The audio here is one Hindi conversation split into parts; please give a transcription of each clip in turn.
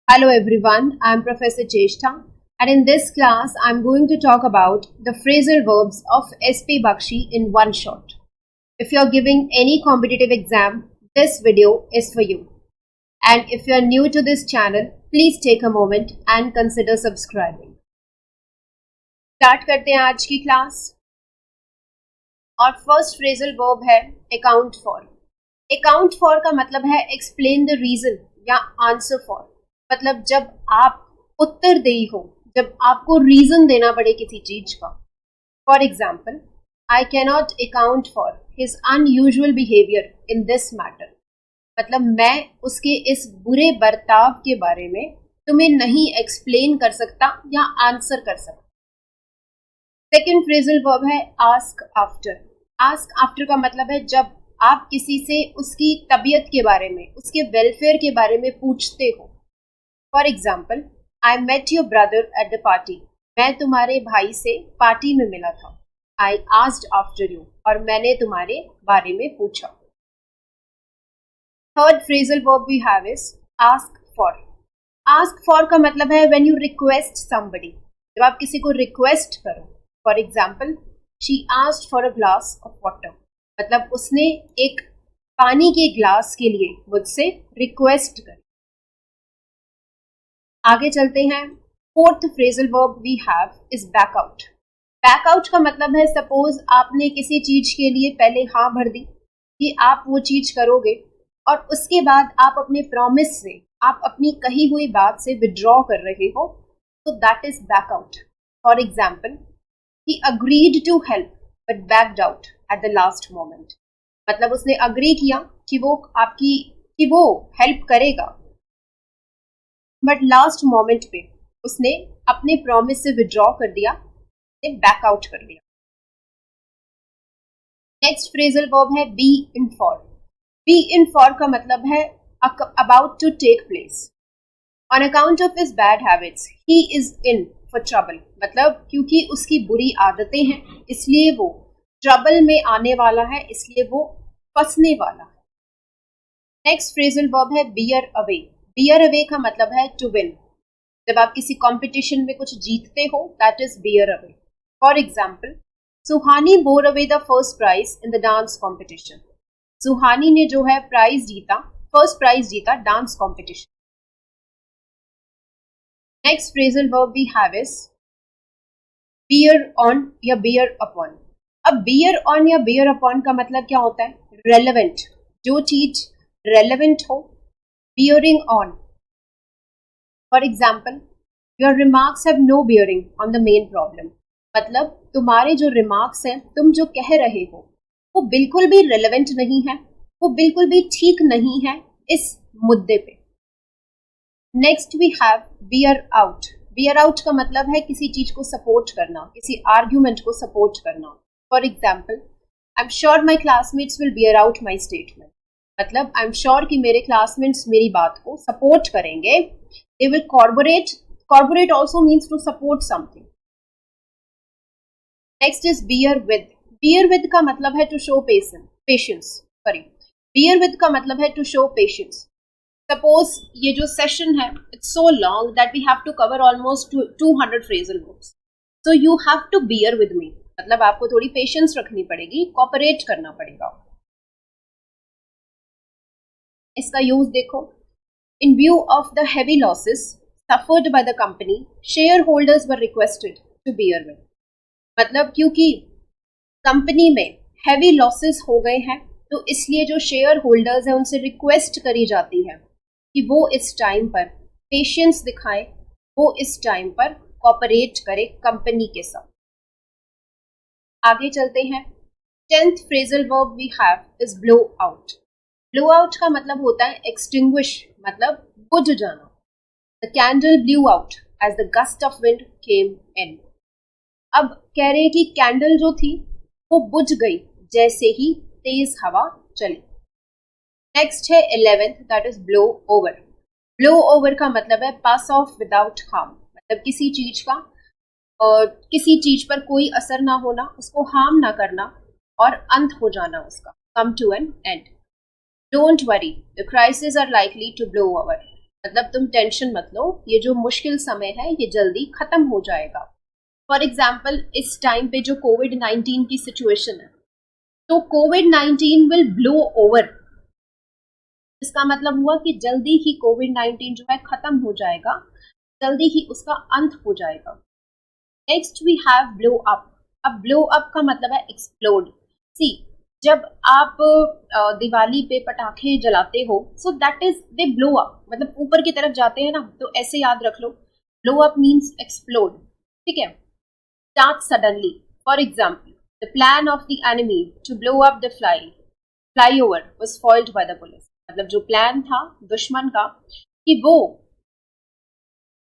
Hello everyone, I am Professor Cheshta and in this class I am going to talk about the phrasal verbs of SP Bakshi in one shot. If you are giving any competitive exam, this video is for you. And if you are new to this channel, please take a moment and consider subscribing. Start करते हैं आज की क्लास और फर्स्ट फ्रेजल वर्ब है account for. Account for का मतलब है explain the reason या answer for. मतलब जब आप उत्तरदेही हो, जब आपको रीजन देना पड़े किसी चीज का. For example, I cannot account for his unusual behaviour in this matter. मतलब मैं उसके इस बुरे बर्ताव के बारे में तुम्हें नहीं एक्सप्लेन कर सकता या आंसर कर सकता. सेकेंड फ्रेजल वर्ब है आस्क आफ्टर. आस्क आफ्टर का मतलब है जब आप किसी से उसकी तबीयत के बारे में, उसके वेलफेयर के बारे में पूछते हो. For example, I met your brother at the party. मैं तुम्हारे भाई से पार्टी में मिला था. आई आस्क्ड आफ्टर यू, और मैंने तुम्हारे बारे में पूछा. Third phrasal verb we have is ask for. Ask for का मतलब है व्हेन यू रिक्वेस्ट समबडी. जब आप किसी को रिक्वेस्ट करो. For example, she asked for a glass of water. मतलब उसने एक पानी के ग्लास के लिए मुझसे रिक्वेस्ट करी. आगे चलते हैं. Fourth phrasal verb we have is back out. Back out का मतलब है सपोज आपने किसी चीज के लिए पहले हाँ भर दी कि आप वो चीज करोगे और उसके बाद आप अपने प्रॉमिस से, आप अपनी कही हुई बात से विड्रॉ कर रहे हो, तो that is back out. For example, he agreed to help but backed out at the last moment. मतलब उसने अग्री किया कि वो हेल्प करेगा, बट लास्ट मोमेंट पे उसने अपने प्रॉमिस से विड्रॉ कर दिया, बैक आउट कर दिया. नेक्स्ट फ्रेजल वर्ब है be in for. Be in for का मतलब है about to take place. On account of his bad habits he is in for trouble. मतलब क्योंकि उसकी बुरी आदतें हैं इसलिए वो ट्रबल में आने वाला है, इसलिए वो फंसने वाला है. नेक्स्ट फ्रेजल वर्ब है बियर अवे. बियर अवे का मतलब है टू विन. जब आप किसी कंपटीशन में कुछ जीतते हो, that is bear away. For example, Suhani bore away the first prize in the dance competition. Suhani ने जो है प्राइज जीता, फर्स्ट प्राइज जीता dance competition. Next phrasal verb we have is bear on या बियर अपॉन. अब बियर ऑन या बियर अपॉन का मतलब क्या होता है? रेलेवेंट. जो चीज रेलेवेंट हो, bearing on. For example, your remarks have no bearing on the main problem. मतलब तुम्हारे जो remarks हैं, तुम जो कह रहे हो, वो बिल्कुल भी relevant नहीं है, वो बिल्कुल भी ठीक नहीं है इस मुद्दे पे. Next we have bear out. Bear out का मतलब है किसी चीज को support करना, किसी argument को support करना. For example, I'm sure my classmates will bear out my statement. मतलब आई एम श्योर कि मेरे क्लासमेट्स मेरी बात को सपोर्ट करेंगे. They will corporate. Corporate also means to support something. Next is bear with. Bear with का मतलब है to show patience. Bear with का मतलब है टू शो पेशेंस. सपोज ये जो सेशन है, it's so long that we have to cover almost 200 phrasal verbs. So you have to bear with me. मतलब आपको थोड़ी पेशेंस रखनी पड़ेगी, कॉपरेट करना पड़ेगा. इसका यूज देखो. In view of the heavy losses suffered by the company, share holders were requested to bear with. मतलब क्योंकि कंपनी में हेवी लॉसेस हो गए हैं, तो इसलिए जो शेयर होल्डर्स हैं उनसे रिक्वेस्ट करी जाती है कि वो इस टाइम पर पेशेंस दिखाएं, वो इस टाइम पर कॉपरेट करे कंपनी के साथ. आगे चलते हैं. 10th phrasal verb we have is blow out. Blow out का मतलब होता है एक्सटिंग्विश, मतलब बुझ जाना. The candle blew out as the gust of wind came in. अब कह रहे हैं कि कैंडल जो थी वो बुझ गई जैसे ही तेज हवा चली. नेक्स्ट है 11th, that is blow over. Blow over का मतलब है पास ऑफ विदाउट हार्म. मतलब किसी चीज का किसी चीज पर कोई असर ना होना, उसको हार्म ना करना और अंत हो जाना उसका. Come to an end. Don't worry, the crises are likely to blow over. मतलब तुम टेंशन मत लो, ये जो मुश्किल समय है ये जल्दी खत्म हो जाएगा। फॉर एग्जाम्पल इस टाइम पे जो कोविड-19 की सिचुएशन है, तो कोविड-19 विल ब्लो ओवर। इसका मतलब हुआ कि जल्दी ही कोविड-19 जो है खत्म हो जाएगा, जल्दी ही उसका अंत हो जाएगा। Next we have blow up. अब ब्लो अप का मतलब है एक्सप्लोड। सी, जब आप दिवाली पे पटाखे जलाते हो, सो that is they blow up, मतलब ऊपर की तरफ जाते हैं ना, तो ऐसे याद रख लो, ब्लो अप मीन्स एक्सप्लोड। ठीक है, start suddenly. For example, the plan of the enemy to blow up the flyover was foiled by the police. मतलब जो प्लान था दुश्मन का कि वो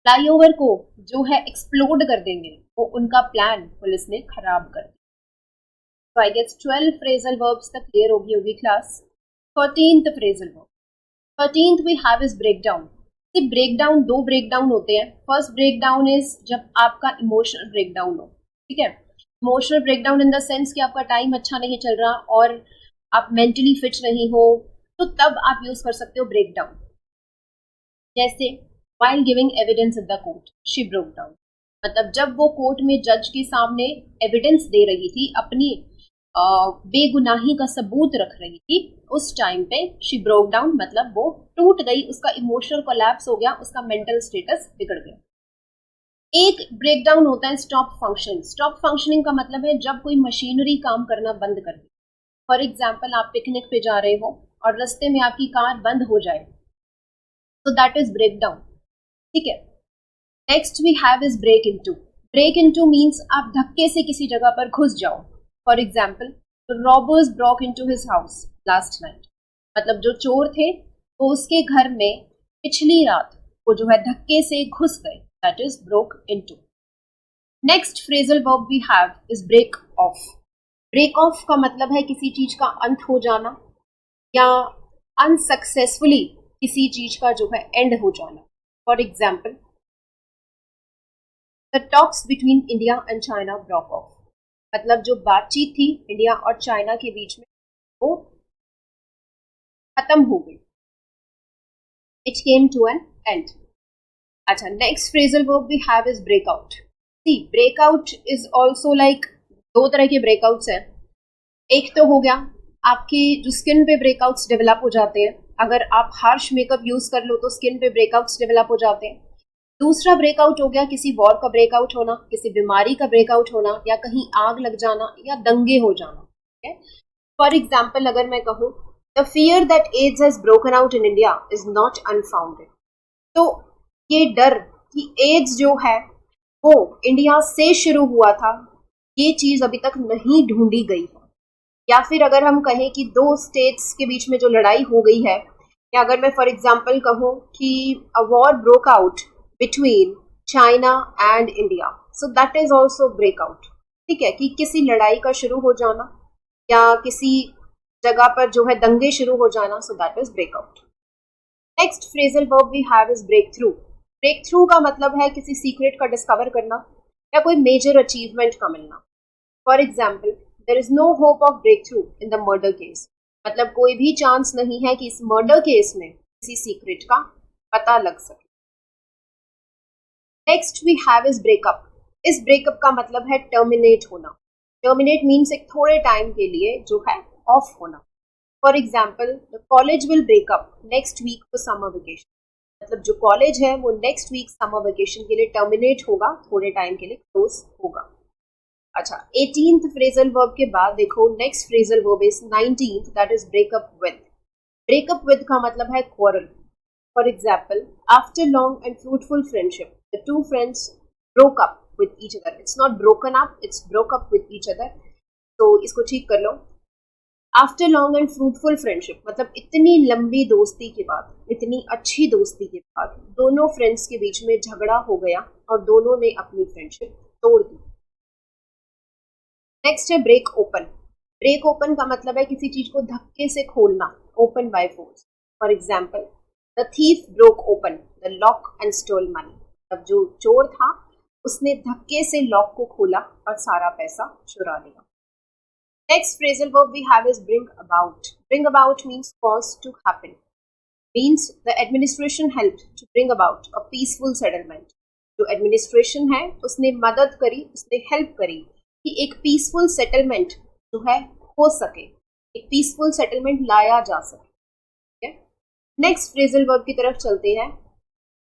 फ्लाईओवर को जो है एक्सप्लोड कर देंगे, वो उनका प्लान पुलिस ने खराब कर दिया। तो आई गेस 12 फ्रेजल वर्ब्स तक क्लियर होगी class. 13th phrasal verb, 13th we have is break down. Break down, दो ब्रेक डाउन होते हैं। फर्स्ट ब्रेक डाउन इज जब आपका इमोशनल ब्रेक डाउन हो। ठीक है, emotional break down in the sense कि आपका टाइम अच्छा नहीं चल रहा और आप मेंटली फिट नहीं हो, तो तब आप यूज कर सकते हो ब्रेक डाउन। जैसे while giving evidence in the court she broke down, मतलब जब वो कोर्ट में जज के सामने एविडेंस दे रही थी, अपनी बेगुनाही का सबूत रख रही थी, उस टाइम पे शी ब्रोक डाउन, मतलब वो टूट गई, उसका इमोशनल कोलैप्स हो गया, उसका मेंटल स्टेटस बिगड़ गया। एक ब्रेक डाउन होता है स्टॉप फंक्शन। स्टॉप फंक्शनिंग का मतलब है जब कोई मशीनरी काम करना बंद कर दे। फॉर एग्जाम्पल, आप पिकनिक पे जा रहे हो और रास्ते में आपकी कार बंद हो जाए, तो दैट इज ब्रेक डाउन। ठीक है, next we have is break into. Break into means आप धक्के से किसी जगह पर घुस जाओ। For example, robbers broke into his house last night, मतलब जो चोर थे वो उसके घर में पिछली रात वो जो है धक्के से घुस गए, that is broke into. Next phrasal verb we have is break off. Break off का मतलब है किसी चीज का अंत हो जाना या अनसक्सेसफुली किसी चीज का जो है एंड हो जाना। For example, the talks between India and China broke of, मतलब जो बातचीत थी इंडिया और चाइना के बीच में वो खत्म हो गई, it came to an end. अच्छा, next phrasal verb we have is break out. See, break out is also like, दो तरह के ब्रेकआउट्स हैं। एक तो हो गया आपकी जो स्किन पे ब्रेकआउट्स डेवलप हो जाते हैं, अगर आप हार्श मेकअप यूज कर लो तो स्किन पे ब्रेकआउट्स डेवलप हो जाते हैं। दूसरा ब्रेकआउट हो गया किसी वॉर का ब्रेकआउट होना, किसी बीमारी का ब्रेकआउट होना, या कहीं आग लग जाना या दंगे हो जाना। फॉर एग्जाम्पल, अगर मैं कहूँ the fear that adds has broken out in India is not unfounded, तो ये डर कि एड्स जो है वो इंडिया से शुरू हुआ था, ये चीज अभी तक नहीं ढूंढी गई है। या फिर अगर हम कहें कि दो स्टेट्स के बीच में जो लड़ाई हो गई है, या अगर मैं फॉर एग्जाम्पल कहूँ कि a war broke out between China and India, so that is also breakout. ठीक है, कि किसी लड़ाई का शुरू हो जाना या किसी जगह पर जो है दंगे शुरू हो जाना, so that is breakout. Next phrasal verb we have is break through. Break through का मतलब है किसी सीक्रेट का डिस्कवर करना या कोई मेजर अचीवमेंट का मिलना। For example, there is no hope of break through in the murder case, मतलब कोई भी चांस नहीं है कि इस मर्डर केस में किसी सीक्रेट का पता लग सके। Next we have is breakup. इस ब्रेकअप का मतलब है टर्मिनेट होना। टर्मिनेट मीन्स एक थोड़े टाइम के लिए जो है ऑफ होना। For example, the college will breakup next week for summer vacation, मतलब जो कॉलेज है वो नेक्स्ट वीक समर वेकेशन के लिए टर्मिनेट होगा, थोड़े टाइम के लिए क्लोज होगा। अच्छा, 18th फ्रेजल वर्ब के बाद देखो next phrasal verb is 19th, that is break up with. Break up with का मतलब है quarrel. For example, after long and fruitful friendship the two friends broke up with each other. It's not broken up, it's broke up with each other. तो इसको ठीक कर लो। After long and fruitful friendship मतलब इतनी लंबी दोस्ती के बाद, इतनी अच्छी दोस्ती के बाद दोनों फ्रेंड्स के बीच में झगड़ा हो गया और दोनों ने अपनी फ्रेंडशिप तोड़ दी। नेक्स्ट है ब्रेक ओपन। ब्रेक ओपन का मतलब है किसी चीज को धक्के से खोलना, open by force. For example, the thief broke open the lock and stall money, मतलब जो चोर था उसने धक्के से लॉक को खोला और सारा पैसा चुरा लिया। Next phrasal verb we have is bring about. Bring about means cause to happen. Means the administration help to bring about a peaceful settlement. जो एडमिनिस्ट्रेशन है उसने मदद करी, उसने हेल्प करी कि एक पीसफुल सेटलमेंट जो है हो सके, एक पीसफुल सेटलमेंट लाया जा सके। ठीक है, नेक्स्ट फ्रेजल वर्ब की तरफ चलते हैं।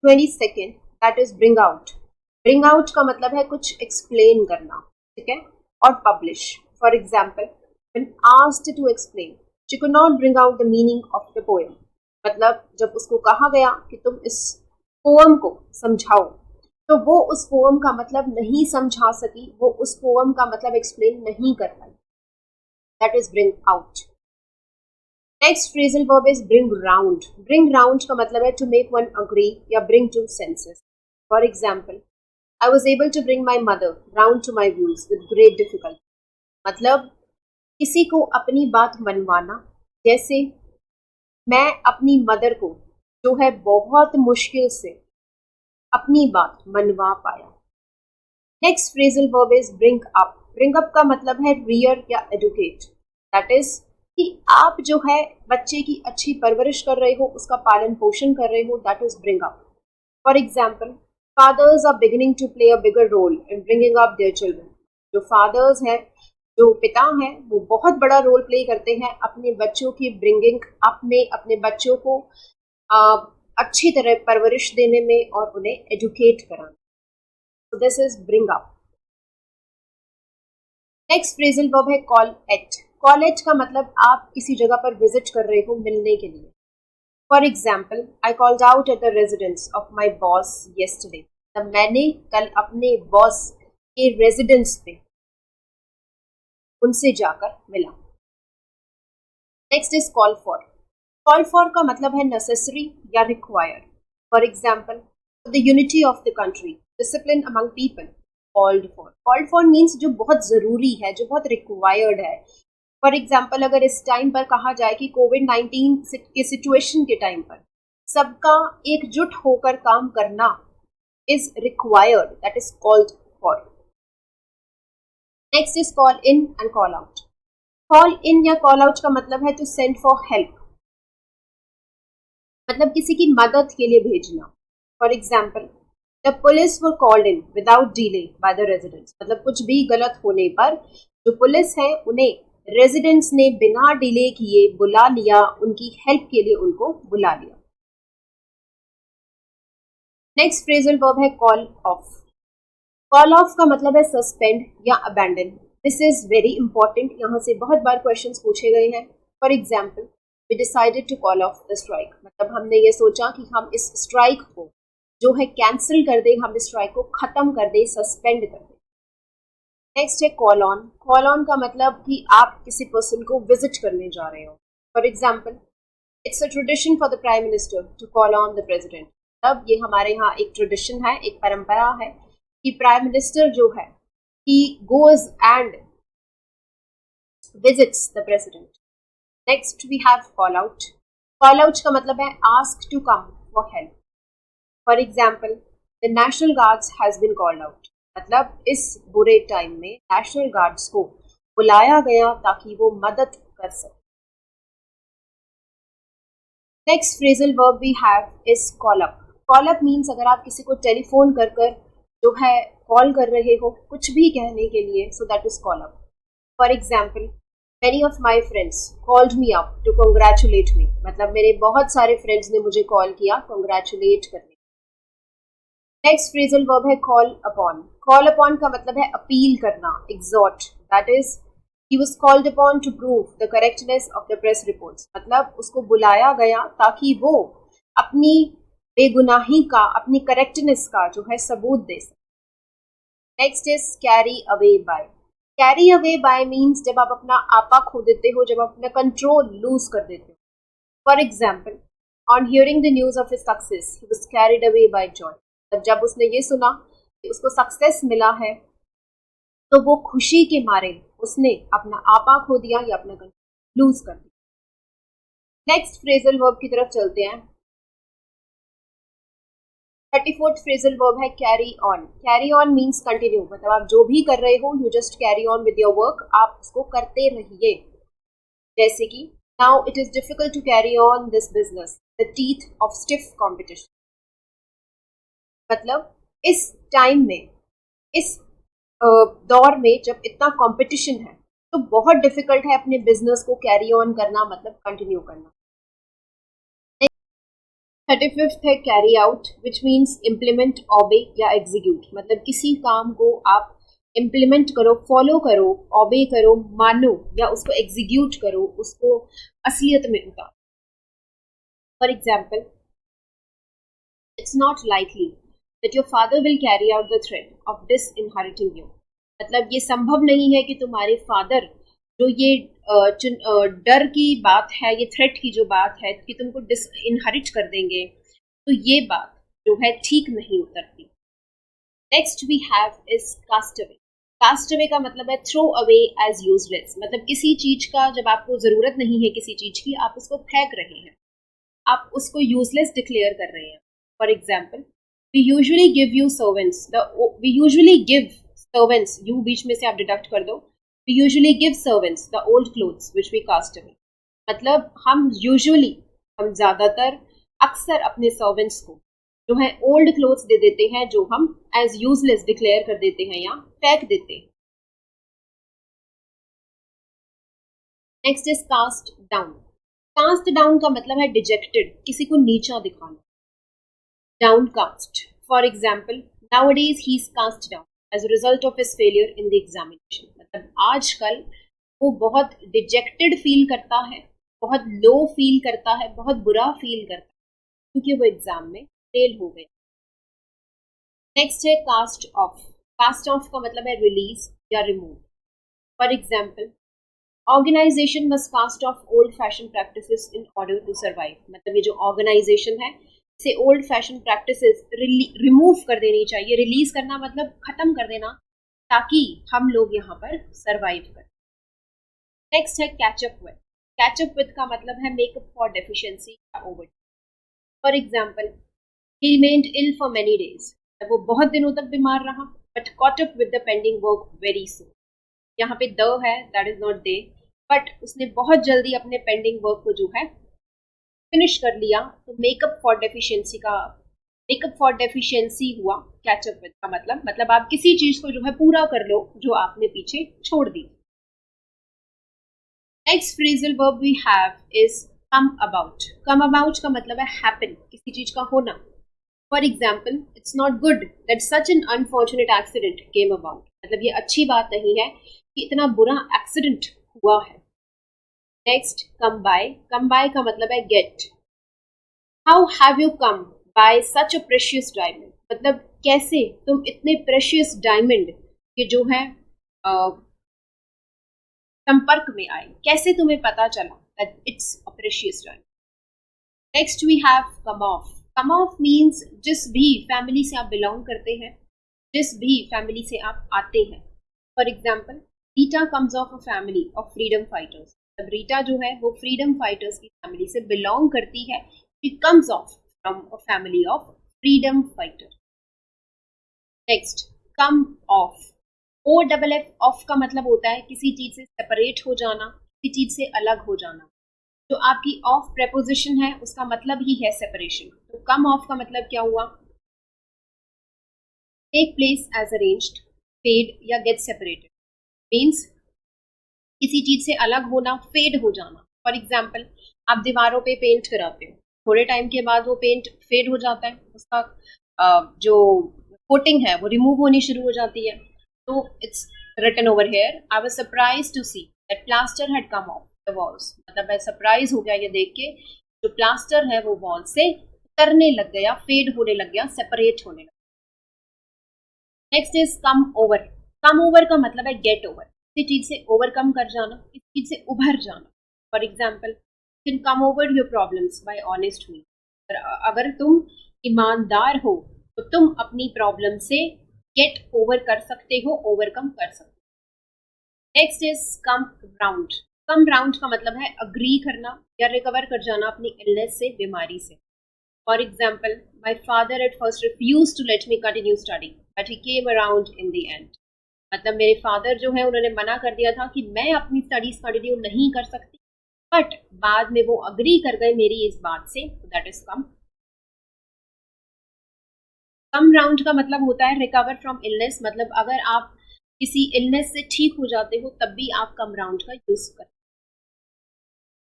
22nd, that is bring out. Bring out का मतलब है कुछ एक्सप्लेन करना, ठीक है, और publish. For example, when asked to explain, she could not bring out the meaning of the poem. मतलब जब उसको कहा गया कि तुम इस पोएम को समझाओ, तो वो उस पोएम का मतलब नहीं समझा सकी, वो उस पोएम का मतलब एक्सप्लेन नहीं कर पाई। That is bring out. Next phrasal verb is bring round. Bring round का मतलब है टू मेक वन अग्री या bring to senses. For example, I was able to bring my mother round to my views with great difficulty. मतलब किसी को अपनी बात मनवाना, जैसे मैं अपनी मदर को जो है बहुत मुश्किल से अपनी बात मनवा पाया। Next phrasal verb is bring up. Bring up का मतलब है रियर या एडुकेट। दैट इज कि आप जो है बच्चे की अच्छी परवरिश कर रहे हो, उसका पालन पोषण कर रहे हो, that is bring up. For example, fathers are beginning to play a bigger role in bringing up their children. जो fathers हैं, जो पिता हैं, वो बहुत बड़ा रोल प्ले करते हैं अपने बच्चों की ब्रिंगिंग अप में, अपने बच्चों को अच्छी तरह परवरिश देने में और उन्हें एजुकेट कराने। So this is bring up. Next phrasal verb है कॉल एट। कॉल एट का मतलब आप किसी जगह पर विजिट कर रहे हो मिलने के लिए। For example, I called out at the residence of my boss yesterday. तब मैंने कल अपने बॉस के रेजिडेंस पे उनसे जाकर मिला। Next is call for. Call for का मतलब है नेसेसरी या required. For example, the unity of the country, discipline among people, called for. Called for means जो बहुत जरूरी है, जो बहुत रिक्वायर्ड है। फॉर एग्जाम्पल, अगर इस टाइम पर कहा जाए कि कोविड-19 के सिचुएशन के टाइम पर सबका एकजुट होकर काम करना is required, that is called for. Next is call in and call out. Call in या कॉल आउट का मतलब है टू सेंड फॉर हेल्प, मतलब किसी की मदद के लिए भेजना। For example, the police were called in without delay by the residents. मतलब कुछ भी गलत होने पर जो पुलिस है उन्हें रेजिडेंट्स ने बिना डिले किए बुला लिया, उनकी हेल्प के लिए उनको बुला लिया। नेक्स्ट फ्रेजल वर्ब है कॉल ऑफ। कॉल ऑफ का मतलब है सस्पेंड या abandon. This is very important, यहाँ से बहुत बार क्वेश्चंस पूछे गए हैं। For example, we decided to call off the strike. मतलब हमने ये सोचा कि हम इस स्ट्राइक को जो है कैंसिल कर दें, हम इस स्ट्राइक को खत्म कर दें, सस्पेंड कर दें। नेक्स्ट है कॉल ऑन। कॉल ऑन का मतलब कि आप किसी पर्सन को विजिट करने जा रहे हो। For example, it's a tradition for the prime minister to call on the president. तब ये हमारे यहाँ एक ट्रेडिशन है, एक परंपरा है कि प्राइम मिनिस्टर जो है he goes and visits the president. Next we have call out. Call out का मतलब है ask to come for help. For example, the National Guards has been called out. मतलब इस बुरे टाइम में नेशनल गार्ड्स को बुलाया गया ताकि वो मदद कर सके। Next phrasal verb we have is call up. Call up means अगर आप किसी को टेलीफोन कर जो है कॉल कर रहे हो कुछ भी कहने के लिए, so that is call up. For example, many of my friends called me up to congratulate me. मतलब मेरे बहुत सारे फ्रेंड्स ने मुझे कॉल किया कॉन्ग्रेचुलेट करने। नेक्स्ट फ्रेजल वर्ब है कॉल अपॉन। कॉल अपॉन का मतलब है अपील करना, exhort. That is he was called upon to prove the correctness of the press reports. मतलब उसको बुलाया गया ताकि वो अपनी बेगुनाही का, अपनी करेक्टनेस का जो है सबूत दे सके। Next is carry away by. Carry away by means जब आप अपना आपा खो देते हो, जब आप अपना कंट्रोल लूज कर देते हो। For example, on hearing the news of his success he was carried away by Joy. जब उसने ये सुना कि उसको सक्सेस मिला है तो वो खुशी के मारे उसने अपना आपा खो दिया या अपना कंट्रोल लूज कर दिया। नेक्स्ट फ्रेजल वर्ब की तरफ चलते हैं। 34th फ्रेजल वर्ब है carry on. Carry on means continue, मतलब आप जो भी कर रहे हो you just carry on with your work, आप उसको करते रहिए। जैसे कि now it is difficult to carry on this business, the teeth of stiff competition. मतलब इस टाइम में, इस दौर में जब इतना कंपटीशन है तो बहुत डिफिकल्ट है अपने बिजनेस को कैरी ऑन करना, मतलब कंटिन्यू करना. 35th है carry out, which means implement, obey या एग्जीक्यूट. मतलब किसी काम को आप इम्प्लीमेंट करो, फॉलो करो, ऑबे करो, मानो या उसको एग्जीक्यूट करो, उसको असलियत में उतारो. For example, it's not likely that your father will carry out the threat of disinheriting you. मतलब ये संभव नहीं है कि तुम्हारे फादर जो ये डर की बात है, ये थ्रेट की जो बात है कि तुमको डिसइनहेरिट कर देंगे, तो ये बात जो है ठीक नहीं उतरती. Next we have is cast away. Cast away का मतलब है थ्रो अवे एज यूजलेस. मतलब किसी चीज का जब आपको जरूरत नहीं है किसी चीज की, आप उसको फेंक रहे हैं, आप उसको यूजलेस डिक्लेयर कर रहे हैं. For example, we usually give servants, you बीच में से आप डिडक्ट कर दो, we usually give servants the old clothes which we cast away. मतलब हम ज्यादातर अक्सर अपने सर्वेंट्स को जो है ओल्ड क्लोथ्स दे देते हैं, जो हम एज यूजलेस डिक्लेयर कर देते हैं या फेंक देते हैं. Next is cast down. Cast down का मतलब है डिजेक्टेड, किसी को नीचा दिखाना. Downcast. For example, nowadays he is cast down as a result of his failure in the examination. मतलब आजकल वो बहुत डिजेक्टेड फील करता है, बहुत लो फील करता है, बहुत बुरा फील करता है क्योंकि वो एग्जाम में फेल हो गया. नेक्स्ट है कास्ट ऑफ. कास्ट ऑफ का मतलब है रिलीज या remove. For example, organization must cast off old fashion practices in order to survive. मतलब ये जो ऑर्गेनाइजेशन है से ओल्ड फैशन प्रैक्टिसेस रिमूव कर देनी चाहिए. रिलीज करना मतलब खत्म कर देना, ताकि हम लोग यहाँ पर सरवाइव करें. नेक्स्ट है कैचअप विद. कैचअप विद का मतलब है मेकअप फॉर डेफिशिएंसी या over. For example, he remained ill for many days. वो बहुत दिनों तक बीमार रहा, but caught up with the pending work very soon. यहाँ पे द है, that is not they, but उसने बहुत जल्दी अपने पेंडिंग वर्क को जो है फिनिश कर लिया. तो मेकअप फॉर डेफिशिएंसी हुआ कैचअप विद का मतलब आप किसी चीज को जो है पूरा कर लो जो आपने पीछे छोड़ दी. Next phrasal verb we have is come about. Come about का मतलब है हैपन, किसी चीज का होना. For example, it's not good that such an unfortunate accident came about. मतलब ये अच्छी बात नहीं है कि इतना बुरा एक्सीडेंट हुआ है. Next come by. Come by का मतलब है get. How have you come by such a precious diamond. मतलब कैसे तुम इतने प्रेशियस डायमंड के जो है संपर्क में आए, कैसे तुम्हें पता चला that it's a precious diamond. Next we have come off. Come off means जिस भी फैमिली से आप बिलोंग करते हैं, जिस भी फैमिली से आप आते हैं. For example, Rita comes of a family of freedom fighters. अब रीटा जो है वो फ्रीडम फाइटर्स की फैमिली से बिलोंग करती है. She comes of from a family of freedom fighter. Next come off. O double F off का मतलब होता है किसी चीज से सेपरेट हो जाना, किसी चीज से अलग हो जाना. जो आपकी ऑफ प्रेपोजिशन है उसका मतलब ही है सेपरेशन. तो कम ऑफ का मतलब क्या हुआ? Take place as arranged, fade या गेट सेपरेटेड. मीन्स किसी चीज से अलग होना, फेड हो जाना. फॉर एग्जाम्पल, आप दीवारों पे पेंट कराते हो, थोड़े टाइम के बाद वो पेंट फेड हो जाता है, उसका जो कोटिंग है वो रिमूव होनी शुरू हो जाती है. तो it's written over here, I was surprised to see that plaster had come off the walls. मतलब मैं सरप्राइज हो गया ये देख के जो प्लास्टर है वो वॉल से उतरने लग गया, फेड होने लग गया, सेपरेट होने लग गया. Next is come over. Come over का मतलब है गेट ओवर, किसी चीज से ओवरकम कर जाना, किसी चीज से उभर जाना. For example, can come over your problems by honest me. अगर तुम ईमानदार हो तो तुम अपनी प्रॉब्लम से गेट ओवर कर सकते हो, ओवरकम कर सकते हो. Next is come round. Come round का मतलब है अग्री करना या रिकवर कर जाना अपनी इलनेस से, बीमारी से. For example, my father at first refuse to let me continue study but he came around in the end. मतलब मेरे फादर जो है उन्होंने मना कर दिया था कि मैं अपनी स्टडीज कंटिन्यू नहीं कर सकती, बट बाद में वो अग्री कर गए मेरी इस बात से, that is come. Come round का मतलब होता है रिकवर फ्रॉम इलनेस, मतलब अगर आप किसी इलनेस से ठीक हो जाते हो तब भी आप कम राउंड का यूज करते हो।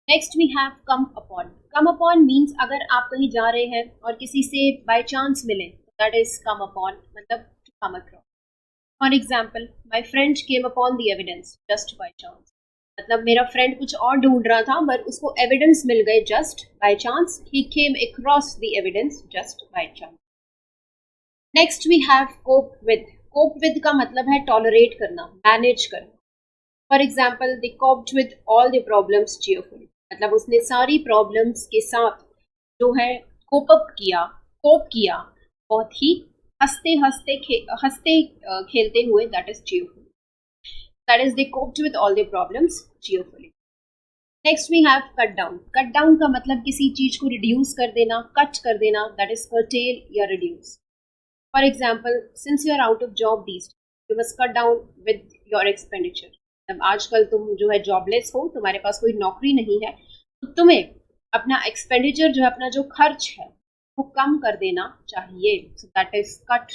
Next we have come upon. Come upon means अगर आप कहीं जा रहे हैं और किसी से बाय चांस मिले, दैट इज कम अपॉन, मतलब to come across. For example, my friend came upon the evidence just by chance, मतलब मेरा फ्रेंड कुछ और ढूंढ रहा था बट उसको एविडेंस मिल गए just by chance, he came across the evidence just by chance. Next we have cope with. Cope with का मतलब है टॉलरेट करना, मैनेज करना। For example, they coped with all the problems cheerfully, मतलब उसने सारी प्रॉब्लम्स के साथ जो है कोप अप किया, कोप किया, बहुत ही हंसते हंसते खेलते हुए, that is cheerfully, that is they coped with all the problems cheerfully. Next we have cut down. Cut down का मतलब किसी चीज को रिड्यूस कर देना, कट कर देना, दैट इज कर्टेल या reduce. For example, since you are out of job these days, you must cut down with your expenditure. अब आजकल तुम जो है जॉबलेस हो, तुम्हारे पास कोई नौकरी नहीं है, तो तुम्हें अपना एक्सपेंडिचर जो है, अपना जो खर्च है वो कम कर देना चाहिए। सो दैट इज कट।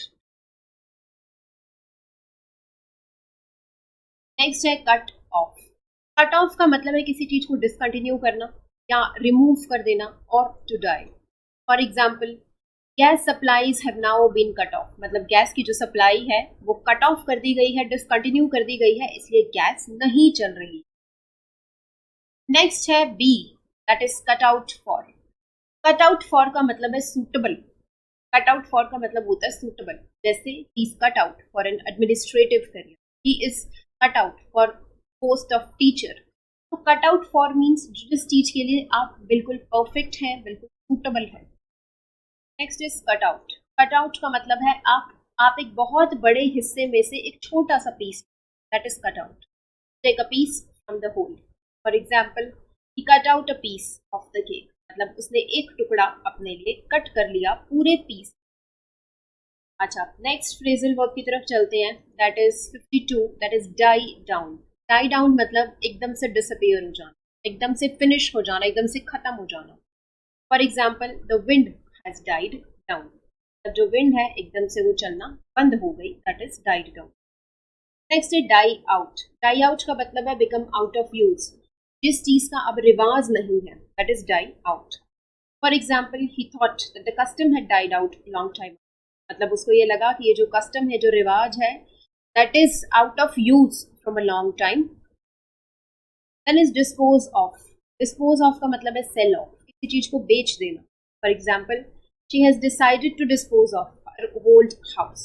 नेक्स्ट है कट ऑफ। कट ऑफ का मतलब है किसी चीज को डिसकंटिन्यू करना या रिमूव कर देना, और to die. For example, gas supplies have now been cut off, मतलब गैस की जो सप्लाई है वो कट ऑफ कर दी गई है, डिसकंटिन्यू कर दी गई है, इसलिए गैस नहीं चल रही। नेक्स्ट है B, that is cut out for. Cut out for का मतलब है सूटेबल। कट आउट फॉर का मतलब होता है सूटेबल, जैसे he is cut out for an administrative career, he is cut out for post of teacher. तो कट आउट फॉर मीन्स जिस चीज के लिए आप बिल्कुल परफेक्ट हैं, बिल्कुल सूटेबल है। Next is cut out. Cut out का मतलब है आप एक बहुत बड़े हिस्से में से एक छोटा सा piece, that is cut out. Take a piece from the whole. For example, he cut out a piece of the cake, मतलब उसने एक टुकड़ा अपने लिए कट कर लिया पूरे पीस। अच्छा, नेक्स्ट फ्रेजल वर्ब की तरफ चलते हैं, that is 52, that is die down. Die down मतलब एकदम से डिसअपियर हो जाना, एकदम से फिनिश हो जाना, एकदम से खत्म हो जाना। For example, the wind has died down, अब जो विंड है एकदम से वो चलना बंद हो गई, that is died down. Next है डाई आउट। डाई आउट का मतलब है बिकम आउट ऑफ यूज, जिस चीज का अब रिवाज नहीं है, that is die out. For example, he thought that the custom had died out long time, मतलब उसको ये लगा कि ये जो कस्टम है, जो रिवाज है, that is out of use from a long time. Then is dispose of. Dispose of का मतलब है सेल ऑफ, किसी चीज को बेच देना। For example, she has decided to dispose of her old house,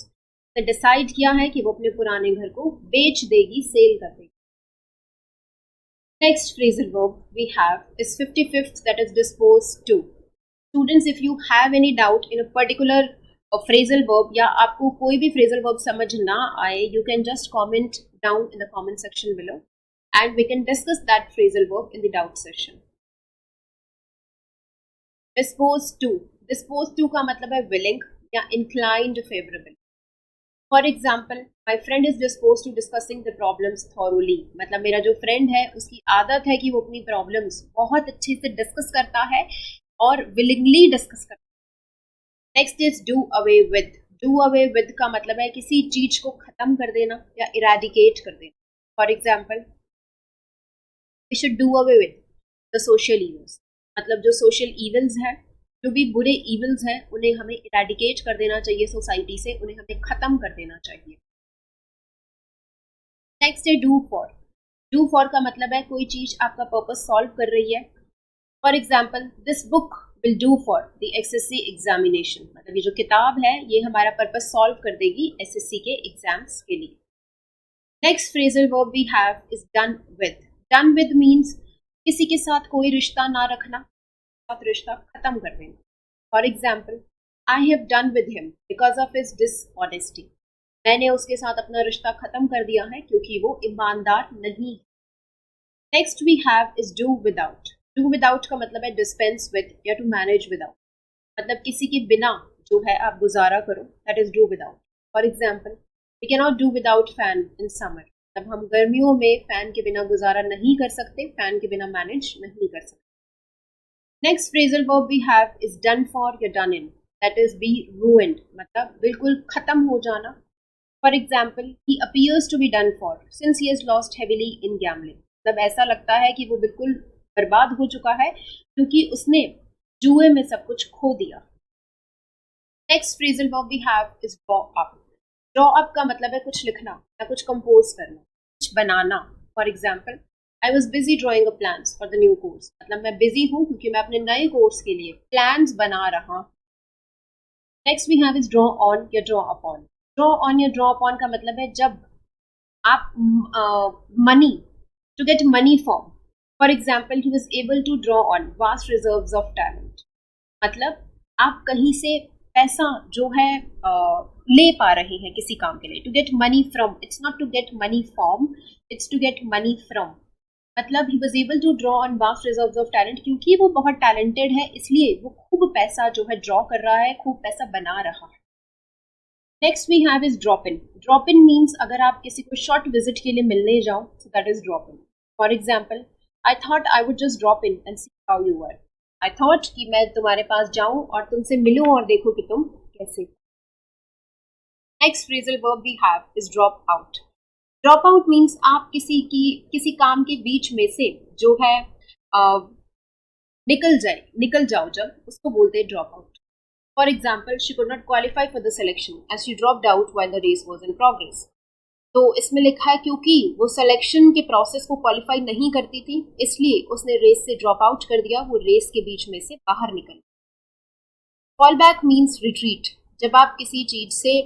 तो डिसाइड किया है कि वो अपने पुराने घर को बेच देगी, सेल कर देगी। Next phrasal verb we have is 55th, that is dispose to. Students, if you have any doubt in a particular phrasal verb, या आपको कोई भी phrasal verb समझ ना आए, you can just comment down in the comment section below and we can discuss that phrasal verb in the doubt session. Dispose to. Dispose to का मतलब है willing या inclined favorable. For example, my friend is disposed to discussing the problems thoroughly. मतलब मेरा जो friend है उसकी आदत है कि वो अपनी problems बहुत अच्छे से discuss करता है और willingly discuss करता है। Next is do away with. Do away with का मतलब है किसी चीज को खत्म कर देना या eradicate कर देना. For example, we should do away with the social evils. मतलब जो सोशल इवल्स हैं, जो भी बुरे इवल्स हैं, उन्हें हमें इरेडिकेट कर देना चाहिए सोसाइटी से, उन्हें हमें खत्म कर देना चाहिए। नेक्स्ट है डू फॉर। डू फॉर का मतलब है कोई चीज आपका पर्पस सॉल्व कर रही है। For example, this book will do for the assessee examination, मतलब ये जो किताब है ये हमारा पर्पस सॉल्व कर देगी एसएससी के एग्जाम्स के लिए। Next phrasal verb we have is done with. Done with means किसी के साथ कोई रिश्ता ना रखना, साथ रिश्ता खत्म कर देना। For example, I have done with him because of his dishonesty, मैंने उसके साथ अपना रिश्ता खत्म कर दिया है क्योंकि वो ईमानदार नहीं। Next we have is do without. Do without का मतलब है डिस्पेंस विद या टू मैनेज विदाउट, मतलब किसी के बिना जो है आप गुजारा करो, that is do without. For example, we can not do without fan in summer, तब हम गर्मियों में फैन के बिना गुजारा नहीं कर सकते, फैन के बिना मैनेज नहीं कर सकते. Next phrasal verb we have is done for या done in. That is be ruined, मतलब बिल्कुल खत्म हो जाना. For example, he appears to be done for since he has lost heavily in gambling. मतलब ऐसा लगता है कि वो बिल्कुल बर्बाद हो चुका है क्योंकि उसने जुए में सब कुछ खो दिया. Next phrasal verb we have is draw up. Draw up का मतलब है कुछ लिखना या कुछ कंपोज करना, कुछ बनाना. For example, I was busy drawing a plans for the new course. मतलब मैं बिजी हूँ क्योंकि मैं अपने नए कोर्स के लिए प्लान्स बना रहा हूँ. Next we have is draw on या ड्रॉ अपॉन. ड्रॉ ऑन या ड्रॉ अपॉन का मतलब है जब आप money, to get money from. For example, he was able to draw on vast reserves of talent. मतलब आप कहीं से पैसा जो है ले पा रहे हैं किसी काम के लिए. To get money from, it's not to get money from, it's to get money from. मतलब he was able to draw on vast reserves of talent, क्योंकि वो बहुत टैलेंटेड है इसलिए वो खूब पैसा जो है ड्रॉ कर रहा है, खूब पैसा बना रहा है. Next we have is drop in. Drop in means अगर आप किसी को शॉर्ट विजिट के लिए मिलने जाओ, so that is drop in. For example, I thought I would just drop in and see how you are. I thought कि मैं तुम्हारे पास जाऊं और तुमसे मिलूं और देखूं कि तुम कैसे. Next phrasal verb we have is drop out. Drop out means आप किसी काम के बीच में से जो है निकल जाओ, जब उसको बोलते हैं drop out. For example, she could not qualify for the selection as she dropped out while the race was in progress. तो इसमें लिखा है क्योंकि वो सिलेक्शन के प्रोसेस को क्वालिफाई नहीं करती थी इसलिए उसने रेस से ड्रॉप आउट कर दिया, वो रेस के बीच में से बाहर निकल. Fall back means retreat. जब आप किसी चीज से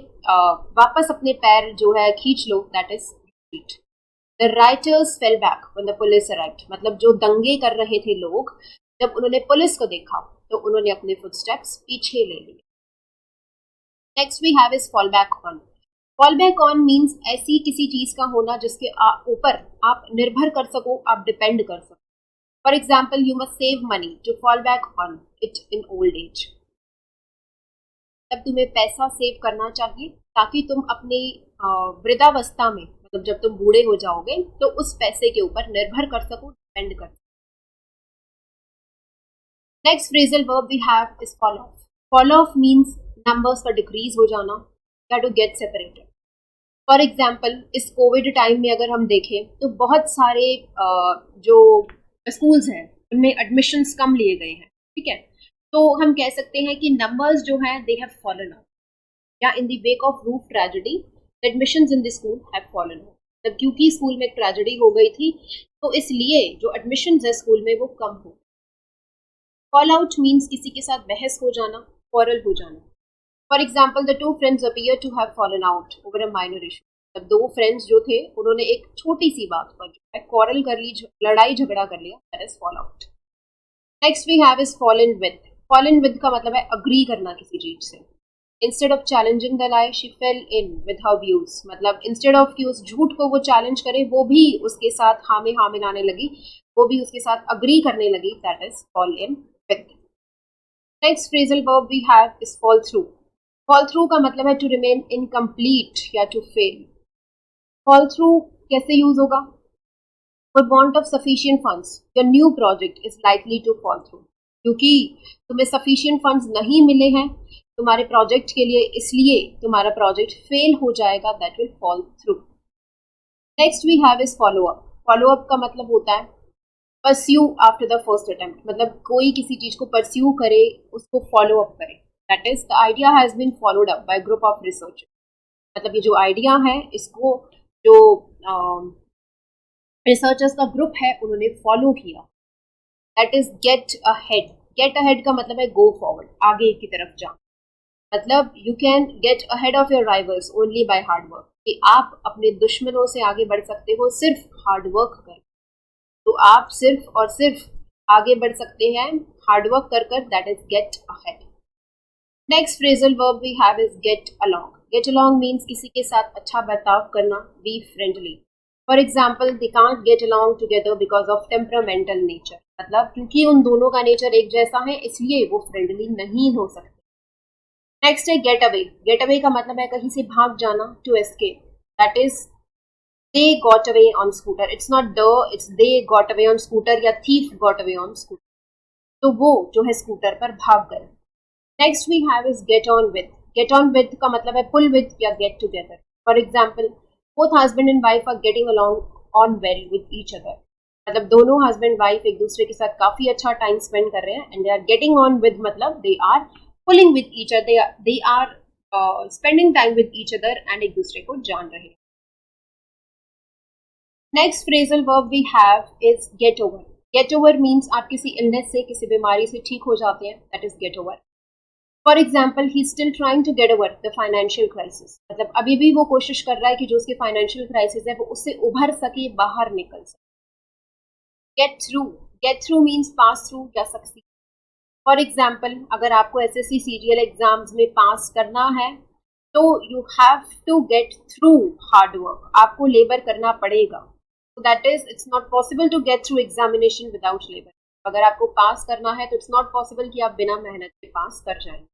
वापस अपने पैर जो है खींच लो, that is retreat. The rioters fell back when the police arrived. मतलब जो दंगे कर रहे थे लोग, जब उन्होंने पुलिस को देखा तो उन्होंने अपने फुटस्टेप्स पीछे ले लिए. Next we have is fall back on. Fall back on means ऐसी किसी चीज का होना जिसके ऊपर आप निर्भर कर सको, आप डिपेंड कर सको. For example, you must save money to fall back on it in old age. तब तुम्हें पैसा सेव करना चाहिए ताकि तुम अपनी वृद्धावस्था में, मतलब जब तुम बूढ़े हो जाओगे तो उस पैसे के ऊपर निर्भर कर सको, डिपेंड कर सको. Next phrasal verb we have is fall off. Fall off means numbers का डिक्रीज हो जाना या to get separated. For example, इस कोविड टाइम में अगर हम देखें तो बहुत सारे जो स्कूल्स हैं उनमें एडमिशन्स कम लिए गए हैं. ठीक है, तो हम कह सकते हैं कि नंबर्स जो हैं दे हैव फॉलन आउट, या in the wake of roof tragedy admissions in the school have fallen out. तब क्योंकि स्कूल में एक ट्रेजेडी हो गई थी तो इसलिए जो एडमिशंस है स्कूल में वो कम हो. फॉल आउट मीन्स किसी के साथ बहस हो जाना, क्वारल हो जाना. For example, the two friends appear to have fallen out over a minor issue. तब दो फ्रेंड्स जो थे उन्होंने एक छोटी सी बात पर जो है क्वारल कर ली, लड़ाई झगड़ा कर लिया, that is fall out. Next we have is fall in with. Fall in with का मतलब है अग्री करना किसी चीज से. Instead of challenging the lie she fell in with her views. मतलब इंस्टेड ऑफ कि उस झूठ को वो चैलेंज करे, वो भी उसके साथ हाँ में मिलाने लगी, वो भी उसके साथ अग्री करने लगी, that is fall in with. Next phrasal verb we have is fall through. Fall through का मतलब है टू रिमेन इनकम्प्लीट या टू फेल. फॉल थ्रू कैसे यूज होगा? For want of sufficient funds, your new project is likely to fall through. क्योंकि तुम्हें sufficient funds नहीं मिले हैं तुम्हारे प्रोजेक्ट के लिए, इसलिए तुम्हारा प्रोजेक्ट फेल हो जाएगा, that will fall through. Next we have is follow up. Follow up का मतलब होता है pursue after the first attempt. मतलब कोई किसी चीज को pursue करे, उसको follow up करे. That is, the idea has been followed up by a group of researchers. मतलब ये जो आइडिया है इसको जो रिसर्चर्स का ग्रुप है उन्होंने फॉलो किया. That is get ahead. Get ahead का मतलब है गो फॉरवर्ड, आगे की तरफ जाना. मतलब you can get ahead of your rivals only by hard work. कि आप अपने दुश्मनों से आगे बढ़ सकते हो सिर्फ हार्ड वर्क कर. तो आप सिर्फ और सिर्फ आगे बढ़ सकते हैं हार्ड वर्क कर कर. That is get ahead. Next phrasal verb we have is get along. Get along means किसी के साथ अच्छा बर्ताव करना, be friendly. For example, they can't get along together because of temperamental nature. मतलब क्योंकि उन दोनों का नेचर एक जैसा है इसलिए वो फ्रेंडली नहीं हो सकते. नेक्स्ट है गेट अवे. गेट अवे का मतलब है कहीं से भाग जाना, to escape. That is they got away on scooter. It's not the, it's they got away on scooter या thief got away on scooter. तो वो जो है स्कूटर पर भाग गए. Next we have is get on with. Get on with का मतलब है पुल विथ या get together. For example, both husband and wife are getting along on well with each other. मतलब दोनों हस्बैंड वाइफ एक दूसरे के साथ काफी अच्छा टाइम स्पेंड कर रहे हैं. And they are getting on with मतलब they are pulling with each other, they are spending time with each other and एक दूसरे को जान रहे हैं. Next phrasal verb we have is get over. Get over means आप किसी इलनेस से, किसी बीमारी से ठीक हो जाते हैं. That is get over. For example, he still trying to get over the financial crisis. मतलब अभी भी वो कोशिश कर रहा है कि जो उसकी फाइनेंशियल क्राइसिस है वो उससे उभर सके, बाहर निकल सके. Get through. Get through means pass through या सक्सीड. फॉर एग्जाम्पल, अगर आपको एसएससी सीरियल एग्जाम्स में पास करना है तो you have to get through hard work. आपको लेबर करना पड़ेगा. So that is, it's not possible to get through examination without labor. अगर आपको पास करना है तो it's not possible कि आप बिना मेहनत के पास कर जाएंगे.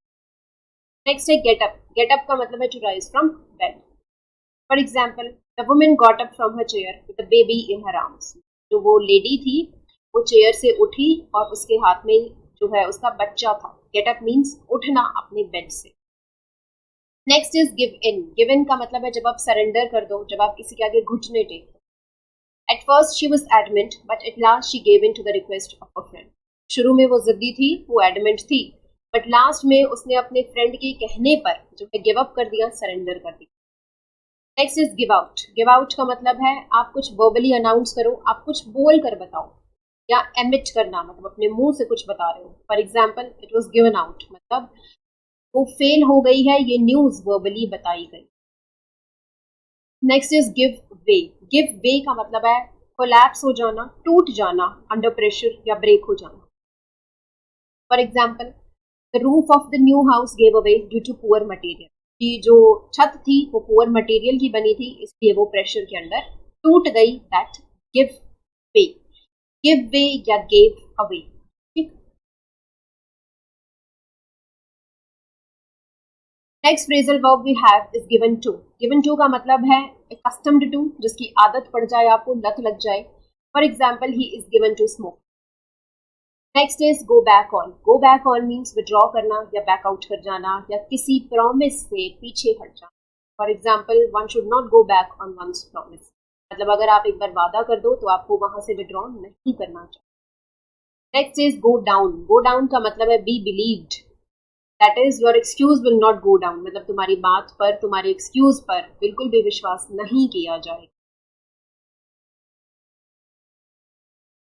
नेक्स्ट है गेट अप. गेट अप का मतलब है to rise from bed. For example, the woman got up from her chair with a baby in her arms. जो वो लेडी थी वो चेयर से उठी और उसके हाथ में जो है उसका बच्चा था. गेट अप मीन्स उठना अपने बेड से. Next is give in. Give in का मतलब है जब आप सरेंडर कर दो, जब आप किसी के आगे घुटने take. At first she was adamant, but at last she gave in to the request of her friend. शुरू में वो जिद्दी थी, वो एडमेंट थी, बट लास्ट में उसने अपने फ्रेंड के कहने पर जो है गिव अप कर दिया, सरेंडर कर दिया. Next is give out. Give out का मतलब है आप कुछ वर्बली अनाउंस करो, आप कुछ बोल कर बताओ, या एमिट करना मतलब अपने मुंह से कुछ बता रहे हो. For example, it was given out मतलब वो फेल हो गई है, ये न्यूज वर्बली बताई गई. Next is give way. Give वे का मतलब है कोलैप्स हो जाना, टूट जाना, अंडर प्रेशर या ब्रेक हो जाना. For example, the roof of the new house give away due to poor material. कि जो छत थी वो पुअर मटेरियल की बनी थी, इसलिए वो प्रेशर के अंदर टूट गई. That give way. Give way या gave away. Next phrasal verb we have is given to. Given to का मतलब है accustomed to, जिसकी आदत पड़ जाए, आपको लत लग जाए. For example, he is given to smoke. Next is go back on. Go back on means withdraw करना या बैकआउट कर जाना या किसी प्रॉमिस से पीछे हट जाना. For example, one should not go back on one's promise. मतलब अगर आप एक बार वादा कर दो तो आपको वहां से विड्रॉ नहीं करना चाहिए. Next is go down. Go down का मतलब है B believed. That is your excuse will not go down. मतलब तुम्हारी बात पर, तुम्हारे एक्सक्यूज पर बिल्कुल भी विश्वास नहीं किया जाए.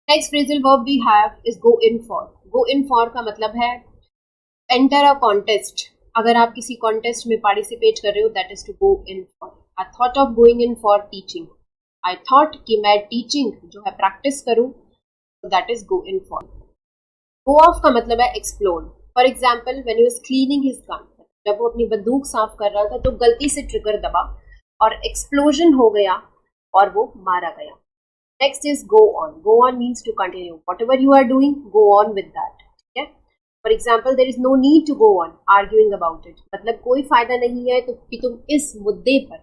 Next phrasal verb we have is go in for. Go in for का मतलब है एंटर अ कॉन्टेस्ट. अगर आप किसी कॉन्टेस्ट में पार्टिसिपेट कर रहे हो, that is to go in for. I thought of going in for teaching. I thought कि मैं टीचिंग जो है प्रैक्टिस करूं, that is go in for. Go off का मतलब है explore. For example, when he was cleaning his gun. जब वो अपनी बंदूक साफ कर रहा था तो गलती से ट्रिगर दबा और एक्सप्लोजन हो गया और वो मारा गया. Next is go on. Go on means to continue. Whatever you are doing, go on with that. ठीक है. For example, there is no need to go on arguing about it. मतलब कोई फायदा नहीं है तो कि तुम इस मुद्दे पर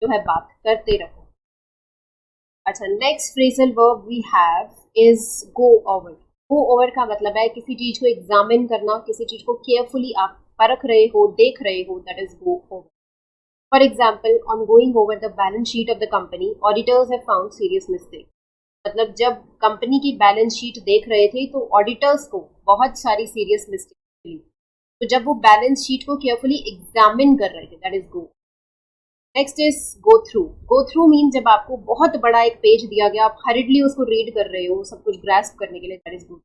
जो है बात करते रहो. अच्छा, next phrasal verb we have is go over. Go over का मतलब है किसी चीज को एग्जामिन करना, किसी चीज को केयरफुली आप परख रहे हो, देख रहे हो. That is go over. For example, on going over the balance sheet of the company, auditors have found serious mistake. मतलब जब कंपनी की बैलेंस शीट देख रहे थे तो ऑडिटर्स को बहुत सारी सीरियस मिस्टेक मिली. तो जब वो बैलेंस शीट को केयरफुली एग्जामिन कर रहे थे, that is go. Next is go through. Go through mean जब आपको बहुत बड़ा एक पेज दिया गया, आप हरिडली उसको रीड कर रहे हो सब कुछ ग्रास्प करने के लिए, that is go.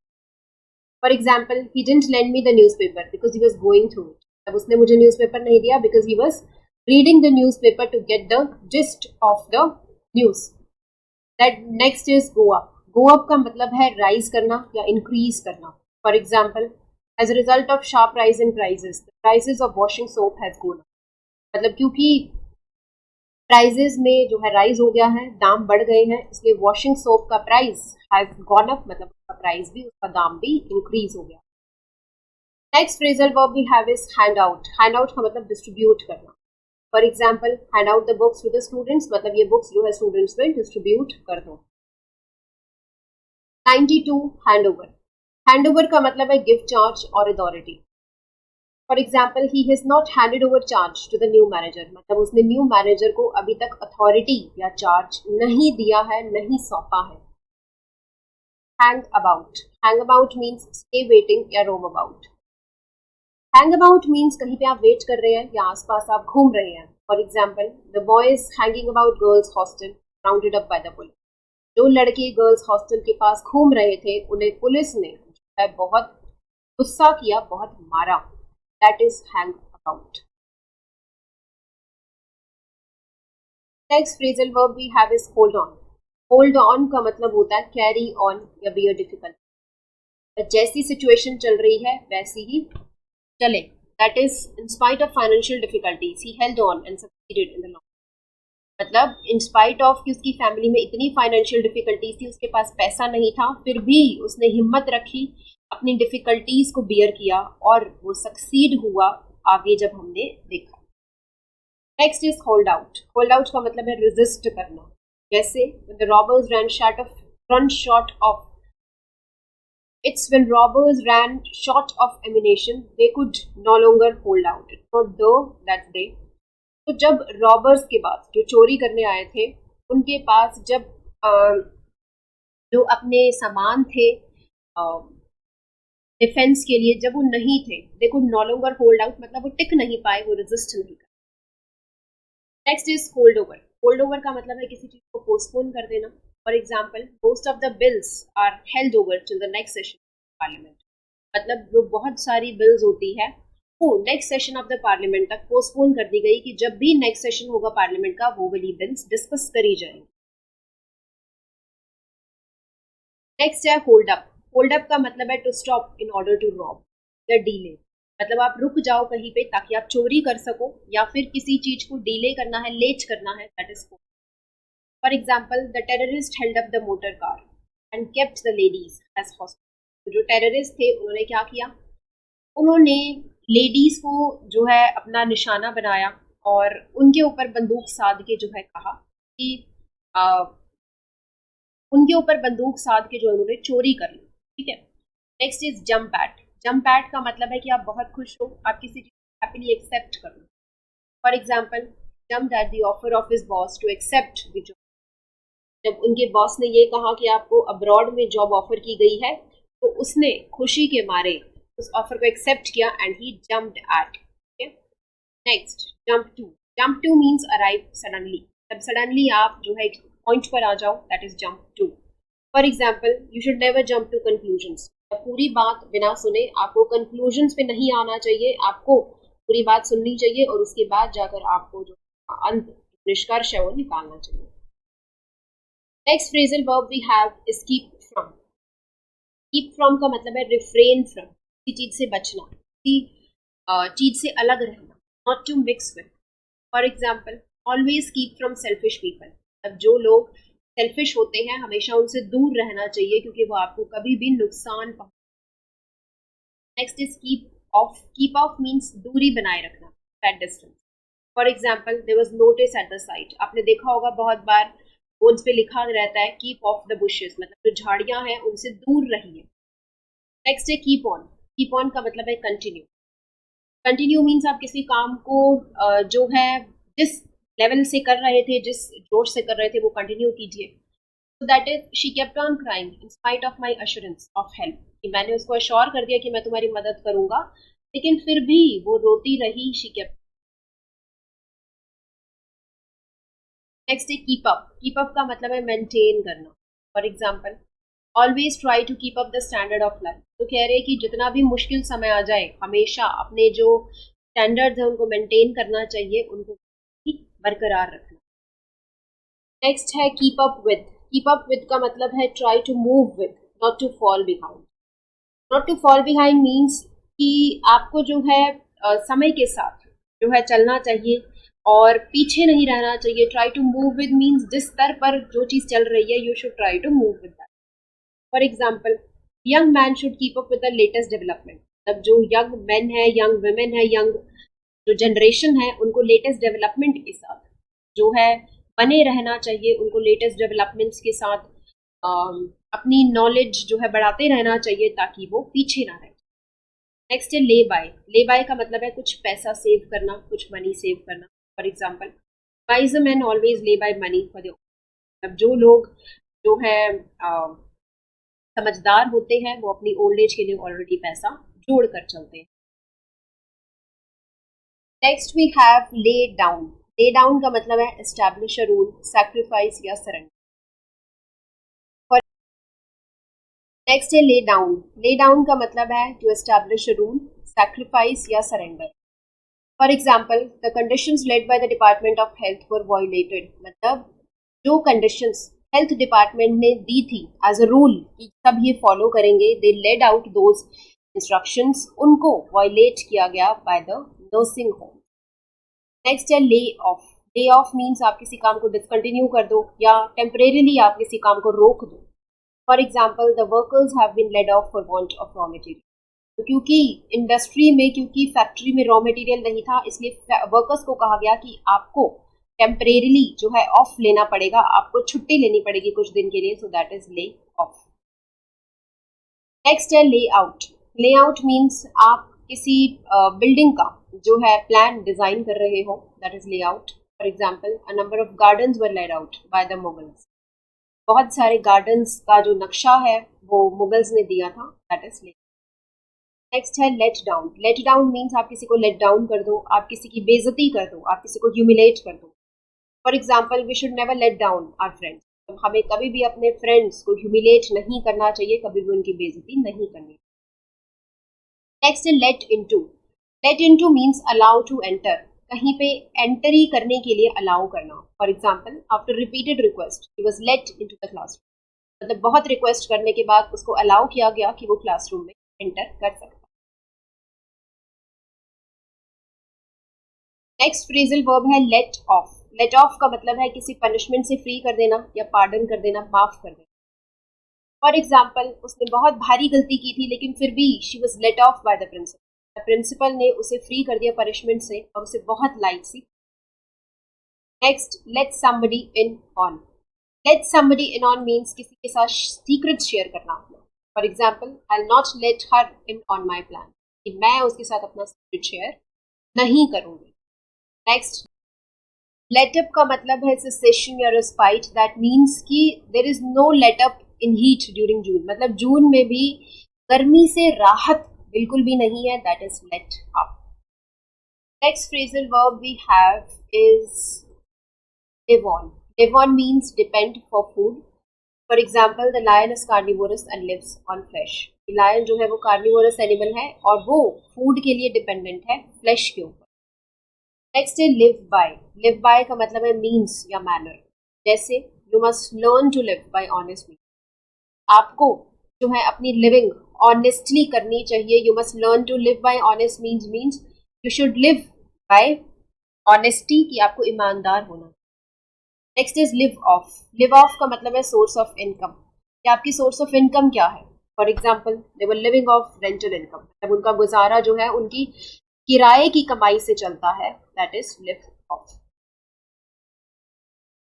For example, he didn't lend me the newspaper because he was going through it. तब उसने मुझे न्यूज़पेपर नहीं दिया because he was reading the newspaper to get the gist of the news. That next is go up. Go up का मतलब है राइज करना या इंक्रीज करना. For example, as a result of sharp rise in prices, the prices of washing soap has gone up. मतलब क्योंकि प्राइजेस में जो है राइज हो गया है, दाम बढ़ गए हैं, इसलिए वॉशिंग सोप का प्राइस हैज गॉन अप. मतलब उसका प्राइस भी, उसका दाम भी इंक्रीज हो गया. Next phrasal verb we have is hand out. Hand out का मतलब डिस्ट्रीब्यूट करना. For example hand out the books to the students, मतलब ये बुक्स जो है स्टूडेंट्स में डिस्ट्रीब्यूट कर दो। 92 हैंड ओवर। हैंड ओवर का मतलब है गिव चार्ज और authority. For example he has not handed over charge to the new manager, मतलब उसने न्यू मैनेजर को अभी तक अथॉरिटी या चार्ज नहीं दिया है, नहीं सौंपा है। Hang about. Hang about means stay waiting या रोम अबाउट। हैंग अबाउट मीन्स कहीं पे आप वेट कर रहे हैं या आसपास आप घूम रहे हैं। For example the boys hanging about girls hostel rounded up by the police. जो लड़के गर्ल्स हॉस्टल के पास घूम रहे थे उन्हें पुलिस ने बहुत गुस्सा किया, बहुत मारा। That is hang about. Next phrasal verb we have is hold on. Hold on का मतलब होता है कैरी ऑन या बियर डिफिकल्ट। जैसी सिचुएशन चल रही है वैसी ही चले। That is in spite of financial difficulties he held on and succeeded in the long. मतलब इन स्पाइट ऑफ कि उसकी फैमिली में इतनी फाइनेंशियल डिफिकल्टीज थी, उसके पास पैसा नहीं था, फिर भी उसने हिम्मत रखी, अपनी डिफिकल्टीज को बियर किया और वो सक्सीड हुआ आगे जब हमने देखा। Next is hold out. Hold out का मतलब है रेजिस्ट करना। जैसे the robbers run short of, it's when robbers ran short of ammunition they could no longer hold out. It's not though that they. तो जब रॉबर्स के पास, जो चोरी करने आए थे, उनके पास जब जो अपने सामान थे डिफेंस के लिए, जब वो नहीं थे, they could no longer hold out, मतलब वो टिक नहीं पाए, वो रेजिस्ट नहीं कर। Next is hold over. Hold over का मतलब है किसी चीज को पोस्टपोन कर देना। For example most of the bills are held over till the next session parliament. मतलब जो बहुत सारी बिल्स होती है वो next session of the parliament तक पोस्टपोन कर दी गई कि जब भी नेक्स्ट सेशन होगा पार्लियामेंट का वो वाली बिल्स डिस्कस करी जाएंगी। नेक्स्ट है होल्ड अप। होल्ड अप का मतलब है to stop in order to rob या डीले। मतलब आप रुक जाओ कहीं पे ताकि आप चोरी कर सको या फिर किसी चीज को डीले करना है, लेट करना है, that is hold. For example the terrorist held up the motor car and kept the ladies as hostage. जो टेररिस्ट थे उन्होंने क्या किया, उन्होंने लेडीज को जो है अपना निशाना बनाया और उनके ऊपर बंदूक साध के जो है कहा कि उनके ऊपर बंदूक साध के जो उन्होंने चोरी कर ली। ठीक है। Next is jump eight. Jump eight का मतलब है कि आप बहुत खुश हो, आप किसी चीज को हैप्पीली एक्सेप्ट करो। For example jump at the offer of his boss to accept the job. जब उनके बॉस ने ये कहा कि आपको अब्रॉड में जॉब ऑफर की गई है तो उसने खुशी के मारे उस ऑफर को एक्सेप्ट किया and he jumped at. Next jump to. Jump to means arrive suddenly. तब सडनली आप जो है एक पॉइंट पर आ जाओ, that is jump to. For example you should never jump to conclusions. पूरी बात बिना सुने आपको कंक्लूजन्स पे नहीं आना चाहिए, आपको पूरी बात सुननी चाहिए और उसके बाद जाकर आपको जो अंत निष्कर्ष है वो निकालना चाहिए। Next phrasal verb we have is keep from. Keep from का मतलब है रिफ्रेन फ्रॉम, किसी चीज से बचना, किसी चीज से अलग रहना, not to mix with. For example always keep from selfish people. अब जो लोग सेल्फिश होते हैं हमेशा उनसे दूर रहना चाहिए क्योंकि वो आपको कभी भी नुकसान पहुंचा। Next is keep off. Keep off means दूरी बनाए रखना, that distance. For example there was notice at the site. आपने देखा होगा बहुत बार बोर्ड्स पे लिखा रहता है कीप ऑफ द बुशेस, मतलब जो झाड़ियां हैं उनसे दूर रहिए। नेक्स्ट है कीप ऑन। कीप ऑन का मतलब है कंटिन्यू। कंटिन्यू मीन्स आप किसी काम को जो है जिस लेवल से कर रहे थे, जिस जोश से कर रहे थे वो कंटिन्यू कीजिए। सो that is she kept on crying in spite of my assurance of help. कि मैंने उसको अश्योर कर दिया कि मैं तुम्हारी मदद करूंगा लेकिन फिर भी वो रोती रही। She kept. नेक्स्ट है कीप अप। कीप अप का मतलब है मेंटेन करना। For example always try to keep up the standard of life. तो कह रहे हैं कि जितना भी मुश्किल समय आ जाए हमेशा अपने जो स्टैंडर्ड्स हैं उनको मेंटेन करना चाहिए, उनको बरकरार रखना। नेक्स्ट है keep up with. Keep up with का मतलब है try to move with, not to fall behind. Not to fall behind means कि आपको जो है समय के साथ जो है चलना चाहिए और पीछे नहीं रहना चाहिए। Try to move with means जिस स्तर पर जो चीज चल रही है you should try to move with that. For example young man should keep up with the latest development. मतलब जो यंग मैन है, यंग वुमेन है, यंग जो जनरेशन है उनको लेटेस्ट डेवलपमेंट के साथ जो है बने रहना चाहिए, उनको लेटेस्ट डेवलपमेंट्स के साथ अपनी नॉलेज जो है बढ़ाते रहना चाहिए ताकि वो पीछे ना रहे। नेक्स्ट है ले बाय। ले बाय का मतलब है कुछ पैसा सेव करना, कुछ मनी सेव करना। For example, wise man always ले बाय मनी फॉर द, मतलब जो लोग जो है समझदार होते हैं वो अपनी ओल्ड एज के लिए ऑलरेडी पैसा जोड़ कर चलते हैं। Next we have lay down. Lay down का मतलब है एस्टैब्लिश अ रूल, सैक्रिफाइस या सरेंडर। नेक्स्ट है ले डाउन। ले डाउन का मतलब है to establish a rule, sacrifice या surrender. For example, the conditions laid by the department of health were violated, मतलब जो कंडीशंस हेल्थ डिपार्टमेंट ने दी थी एज अ रूल कि सब ये फॉलो करेंगे, दे लेड आउट दोज इंस्ट्रक्शंस, उनको वायलेट किया गया by the nursing home. Next है lay off. Lay off means आप किसी काम को डिसकंटिन्यू कर दो या टेम्परेरीली आप किसी काम को रोक दो। For example, the workers have been laid off for want of raw material. तो क्योंकि इंडस्ट्री में, क्योंकि फैक्ट्री में रॉ मटेरियल नहीं था, इसलिए वर्कर्स को कहा गया कि आपको टेम्परेरीली जो है ऑफ लेना पड़ेगा, आपको छुट्टी लेनी पड़ेगी कुछ दिन के लिए, so that is lay off. Next है ले आउट। ले आउट मीन्स आप किसी बिल्डिंग का जो है प्लान डिजाइन कर रहे हो, दैट इज ले out. For example, a number of gardens were laid out by the Mughals. बहुत सारे गार्डन्स का जो नक्शा है वो मुगल्स ने दिया था, दैट इज ले। नेक्स्ट है let down. Let down means आप किसी को लेट डाउन कर दो, आप किसी की बेइज्जती कर दो, आप किसी को ह्यूमिलेट कर दो। For example, we should never let down our friends. हमें कभी भी अपने फ्रेंड्स को ह्यूमिलेट नहीं करना चाहिए, कभी भी उनकी बेइज्जती नहीं करनी। नेक्स्ट है let into. Let into means allow to enter, कहीं पे एंट्री करने के लिए अलाउ करना। For example, after repeated request he was let into the classroom, मतलब बहुत रिक्वेस्ट करने के बाद उसको अलाउ किया गया कि वो क्लासरूम में एंटर कर सकता। नेक्स्ट फ्रेजल वर्ब है लेट ऑफ। लेट ऑफ का मतलब है किसी पनिशमेंट से फ्री कर देना या पार्डन कर देना, माफ कर देना। फॉर एग्जाम्पल, उसने बहुत भारी गलती की थी लेकिन फिर भी she was let off by the principal, principal ने उसे फ्री कर दिया पनिशमेंट से और उसे बहुत लाइट सी। Next, let somebody in on. Let somebody in on means किसी के साथ सीक्रेट शेयर करना। For example, I not let her in on my plan, कि मैं उसके साथ अपना सीक्रेट शेयर नहीं करूंगी। नेक्स्ट, लेट अप का मतलब है सेसेशन या रिस्पाइट, दैट मीन्स कि there is no let up in heat during June, मतलब जून में भी गर्मी से राहत बिल्कुल भी नहीं है, that is let up. Next phrasal verb we have is live on. Live on means depend for food. For example, the lion is carnivorous and lives on flesh. Lion जो है वो कार्निवोरस एनिमल है और वो फूड के लिए डिपेंडेंट है फ्लैश के ऊपर। नेक्स्ट है लिव बाय। लिव बाय का मतलब है मीन्स या मैनर, जैसे you must learn to live by honest means, आपको जो है अपनी लिविंग ऑनेस्टली करनी चाहिए। You must learn to live by honest means you should live by honesty, कि आपको ईमानदार होना। Next is live off. Live off का मतलब है सोर्स ऑफ इनकम, कि आपकी सोर्स ऑफ इनकम क्या है। For example, they were living of rental income, मतलब उनका गुजारा जो है उनकी किराए की कमाई से चलता है, दैट इज लिव ऑफ।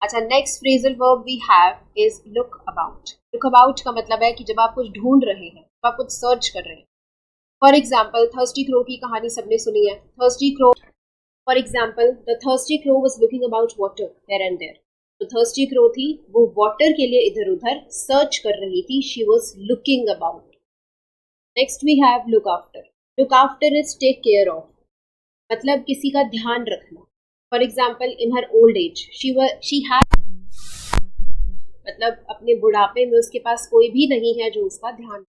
अच्छा, next phrasal verb we have is look about. Look about का मतलब है कि जब आप कुछ ढूंढ रहे हैं, जब आप कुछ सर्च कर रहे हैं। फॉर एग्जाम्पल, थर्स्टी क्रो की कहानी सबने सुनी है। Thirsty crow, for example, the thirsty crow was looking about water here and there. तो थर्स्टी क्रो थी, वो वाटर के लिए इधर उधर सर्च कर रही थी, she was looking about. Next we have look after. Look after is take care of, मतलब किसी का ध्यान रखना। For example, in her old age she had, मतलब अपने बुढ़ापे में उसके पास कोई भी नहीं है जो उसका ध्यान।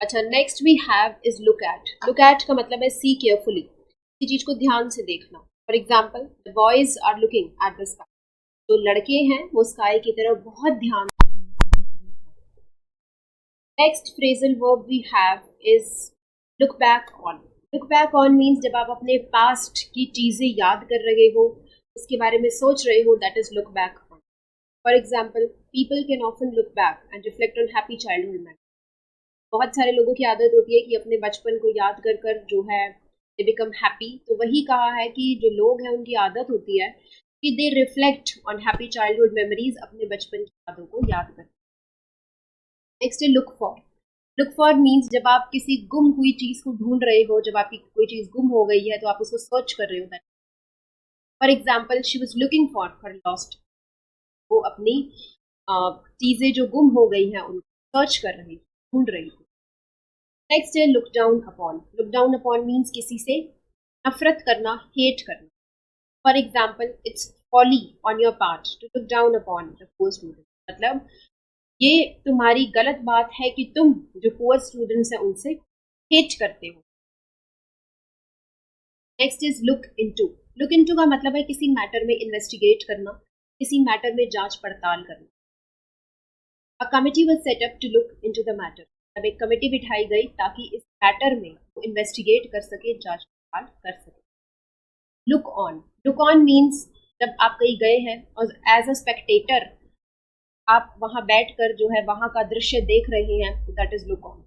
अच्छा, next we have is look at. Look at का मतलब है सी केयरफुली, किसी चीज को ध्यान से देखना। For example, the boys are looking at the sky, जो लड़के हैं वो स्काई की तरफ बहुत ध्यान। Next phrasal verb we have is look back on. Look back on means जब आप अपने पास्ट की चीजें याद कर रहे हो, उसके बारे में सोच रहे हो, that is look back on. For example, people can often look back and reflect on happy childhood memories. बहुत सारे लोगों की आदत होती है कि अपने बचपन को याद कर कर जो है दे बिकम हैप्पी। तो वही कहा है कि जो लोग हैं उनकी आदत होती है कि दे reflect on happy childhood memories, अपने बचपन की यादों को याद करते हैं। नेक्स्ट है look for. Look for means जब आप किसी गुम हुई चीज को ढूंढ रहे हो, जब आपकी कोई चीज गुम हो गई है तो आप उसको सर्च कर रहे हो। For example, she was looking for her lost. वो अपनी चीजें जो गुम हो गई हैं उनको सर्च कर रही, ढूंढ रही थी। नेक्स्ट है look down upon. Look down upon means किसी से नफरत करना, हेट करना। For example, it's folly on your part to look down upon the poor student. मतलब ये तुम्हारी गलत बात है कि तुम जो पुअर स्टूडेंट्स हैं उनसे हेट करते हो। Next is look into. Look into का मतलब है किसी मैटर में इन्वेस्टिगेट करना, किसी मैटर में जांच पड़ताल करना। A committee was set up to look into the matter. अब एक कमेटी बिठाई गई ताकि इस मैटर में वो इन्वेस्टिगेट कर सके, जांच पड़ताल कर सके। Look on. Look on means जब आप कहीं गए हैं और एज अ स्पेक्टेटर आप वहां बैठकर जो है वहां का दृश्य देख रहे हैं, तो that is look on.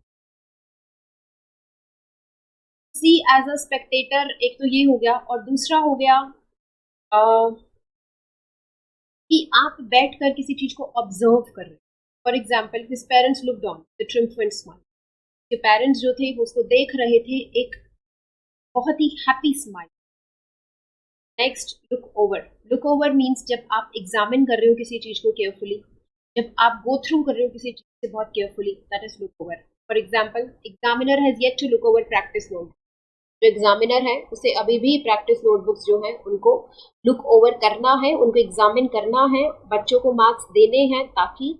See as a spectator, एक तो ये हो गया, और दूसरा हो गया कि आप बैठकर किसी चीज को ऑब्जर्व कर रहे हैं। For example, his parents looked on the triumphant smile. के पेरेंट्स जो थे वो उसको देख रहे थे एक बहुत ही happy smile. Next look over. Look over means जब आप एग्जामिन कर रहे हो किसी चीज को केयरफुली, जब आप गो थ्रू कर रहे हो किसी चीज से बहुत carefully, that is look over. For example, examiner has yet to look over practice note. जो एग्जामिनर है उसे अभी भी प्रैक्टिस नोटबुक्स जो है उनको लुक ओवर करना है, उनको एग्जामिन करना है, बच्चों को मार्क्स देने हैं ताकि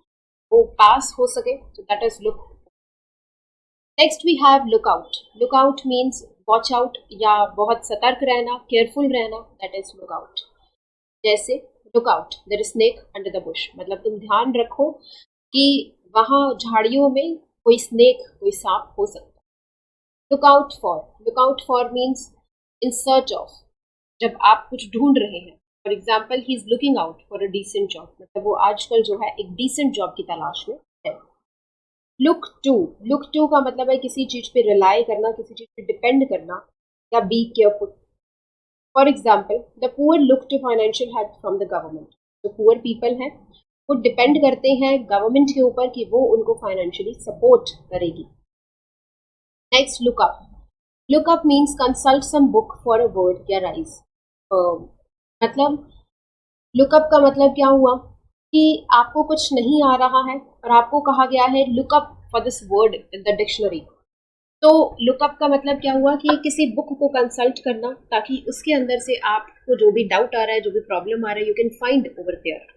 वो पास हो सके। तो that is look. Next we have look out. Look out means watch out या बहुत सतर्क रहना, केयरफुल रहना, दैट इज लुक आउट। जैसे look out there is snake under the bush, मतलब तुम ध्यान रखो कि वहां झाड़ियों में कोई स्नेक, कोई सांप हो सकता है। Look out for. Look out for means in search of, जब आप कुछ ढूंढ रहे हैं। For example, he is looking out for a decent job, मतलब वो आजकल जो है एक डिसेंट जॉब की तलाश में है। Look to. लुक टू का मतलब है किसी चीज पे रिलाई करना, किसी चीज पे डिपेंड करना, या be careful. For example, the poor look to financial help from the government. जो पुअर पीपल हैं वो डिपेंड करते हैं गवर्नमेंट के ऊपर कि वो उनको फाइनेंशियली सपोर्ट करेगी। Next look up. Look up means consult some book for a word या राइज। मतलब लुकअप का मतलब क्या हुआ कि आपको कुछ नहीं आ रहा है और आपको कहा गया है lookup for this word in the dictionary. तो लुकअप का मतलब क्या हुआ कि किसी बुक को कंसल्ट करना ताकि उसके अंदर से आपको जो भी डाउट आ रहा है, जो भी प्रॉब्लम आ रहा है, you can find over there.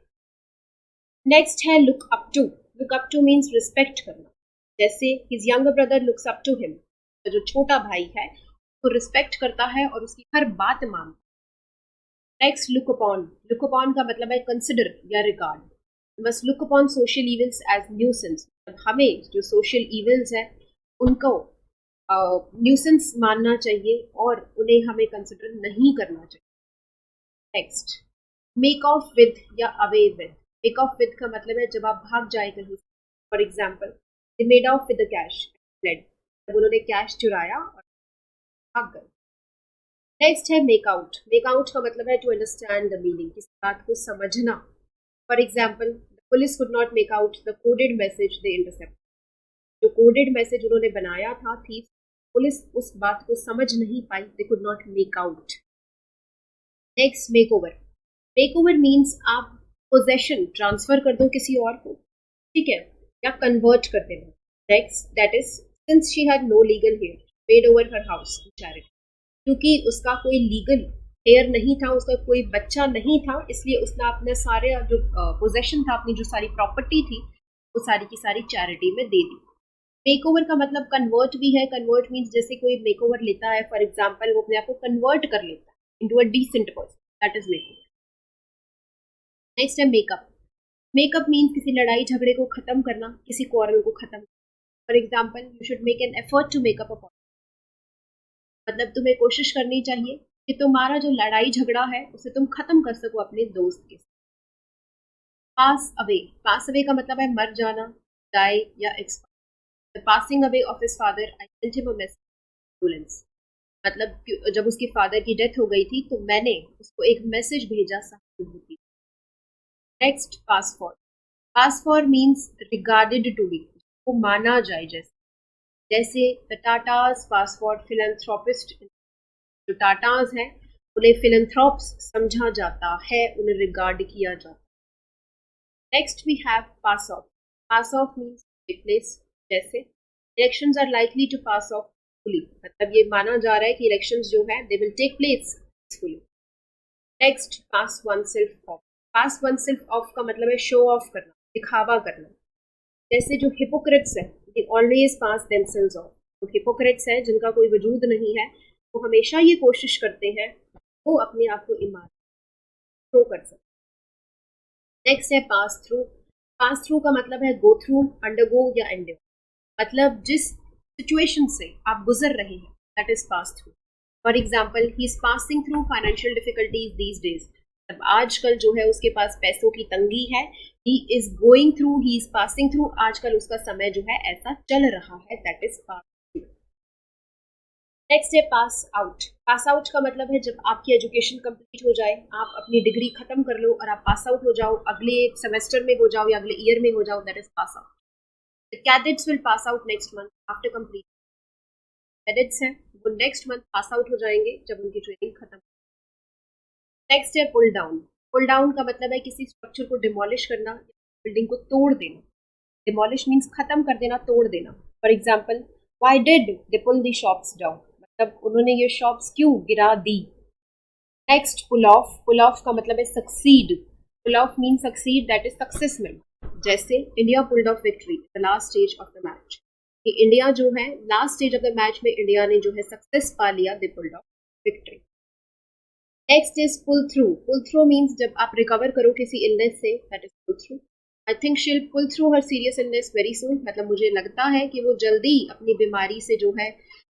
Next है look up to. Look up to means respect करना। जैसे his younger brother looks up to him, तो जो छोटा भाई है वो रिस्पेक्ट करता है और उसकी हर बात मानता है। Next look upon. Look upon का मतलब है कंसिडर या रिगार्ड। बस look upon social evils as nuisance, हमें जो सोशल इविल्स है उनको न्यूसेंस मानना चाहिए और उन्हें हमें कंसिडर नहीं करना चाहिए। नेक्स्ट मेक ऑफ विद या away with. Make of with का मतलब है जब आप भाग जाए कहीं। For example, they made of with the cash fled, जब उन्होंने कैश चुराया और भाग गए। नेक्स्ट है मेक आउट। मेक आउट का मतलब है टू अंडरस्टैंड द मीनिंग, किसी बात को समझना। For example, the police could not make out the coded message they intercept. जो कोडेड मैसेज उन्होंने बनाया था थीफ, पुलिस उस बात को समझ नहीं पाई, they could not make out. Next make over. Make over means आप पोजेशन ट्रांसफर कर दो किसी और को, ठीक है, या कन्वर्ट कर देना। Next that is since she had no legal heir made over her house to charity. क्योंकि उसका कोई लीगल हेयर नहीं था, उसका कोई बच्चा नहीं था, इसलिए उसने अपने सारे जो पोजेशन था, अपनी जो सारी प्रॉपर्टी थी, वो सारी की सारी चैरिटी में दे दी। मेकओवर का मतलब कन्वर्ट भी है। कन्वर्ट मीन्स जैसे कोई मेकओवर लेता है, फॉर एग्जांपल वो अपने आप को कन्वर्ट कर लेता है into a decent person, that is makeover. Next है मेकअप। मेकअप मीन्स किसी लड़ाई झगड़े को खत्म करना, किसी क्वारल को खत्म। For example, you should make an effort to make up a, मतलब तुम्हें कोशिश करनी चाहिए कि तुम्हारा जो लड़ाई झगड़ा है उसे तुम खत्म कर सको अपने दोस्त के साथ। Pass away. पास अवे का मतलब है मर जाना, डाई या expire. The passing away of his father, I sent him a message, मतलब जब उसके फादर की डेथ हो गई थी तो मैंने उसको एक मैसेज भेजा सहानुभूति। Next, pass for. Pass for means regarded to be, वो माना जाए, जैसे the Tatas pass for philanthropist. जो टाटास हैं उन्हें फिलेंथ्रोप्स समझा जाता है, उन्हें रिगार्ड किया जाता है। Next we have pass off. Pass off means replace, जैसे elections are likely to pass off fully, मतलब ये माना जा रहा है कि इलेक्शंस जो है they will take place peacefully. Next, pass oneself off. Pass oneself off का मतलब है शो ऑफ करना, दिखावा करना। जैसे जो हिपोक्रेट्स है they always pass themselves of. तो हिपोक्रेट्स है जिनका कोई वजूद नहीं है, वो हमेशा ये कोशिश करते हैं वो अपने आप को ईमान शो कर सके। नेक्स्ट है पास थ्रू। पास थ्रू का मतलब है गो थ्रू, अंडरगो या एंडेवर, मतलब जिस सिचुएशन से आप गुजर रहे हैं that is pass through. For example, he is passing through financial difficulties these days, मतलब आजकल जो है उसके पास पैसों की तंगी है। He is going through, he is passing through, आजकल उसका समय जो है ऐसा चल रहा है, that is pass through. Next है पास आउट। पास आउट का मतलब है जब आपकी एजुकेशन कंप्लीट हो जाए, आप अपनी डिग्री खत्म कर लो और आप पास आउट हो जाओ, अगले सेमेस्टर में हो जाओ या अगले ईयर में हो जाओ, that is pass out. The cadets will pass out next month after complete. Cadets हैं वो नेक्स्ट मंथ पास आउट हो जाएंगे जब उनकी ट्रेनिंग खत्म। नेक्स्ट है पुल डाउन। पुल डाउन का मतलब है किसी स्ट्रक्चर को डिमोलिश करना, बिल्डिंग को तोड़ देना। डिमोलिश मीन्स खत्म कर देना, तोड़ देना। For example, why did they pull the shops down, मतलब उन्होंने ये शॉप्स क्यों गिरा दी। Next, pull off. Pull off का मतलब है succeed. Pull off mean succeed, that is success में। जैसे India pulled off victory the last stage of the match, कि इंडिया जो है last stage of the match में इंडिया ने जो है सक्सेस पा लिया, they pulled off victory. Next is pull through. Pull through means जब आप रिकवर करो किसी इलनेस से, that is pull through. I think she will pull through her serious illness very soon, मतलब मुझे लगता है कि वो जल्दी अपनी बीमारी से जो है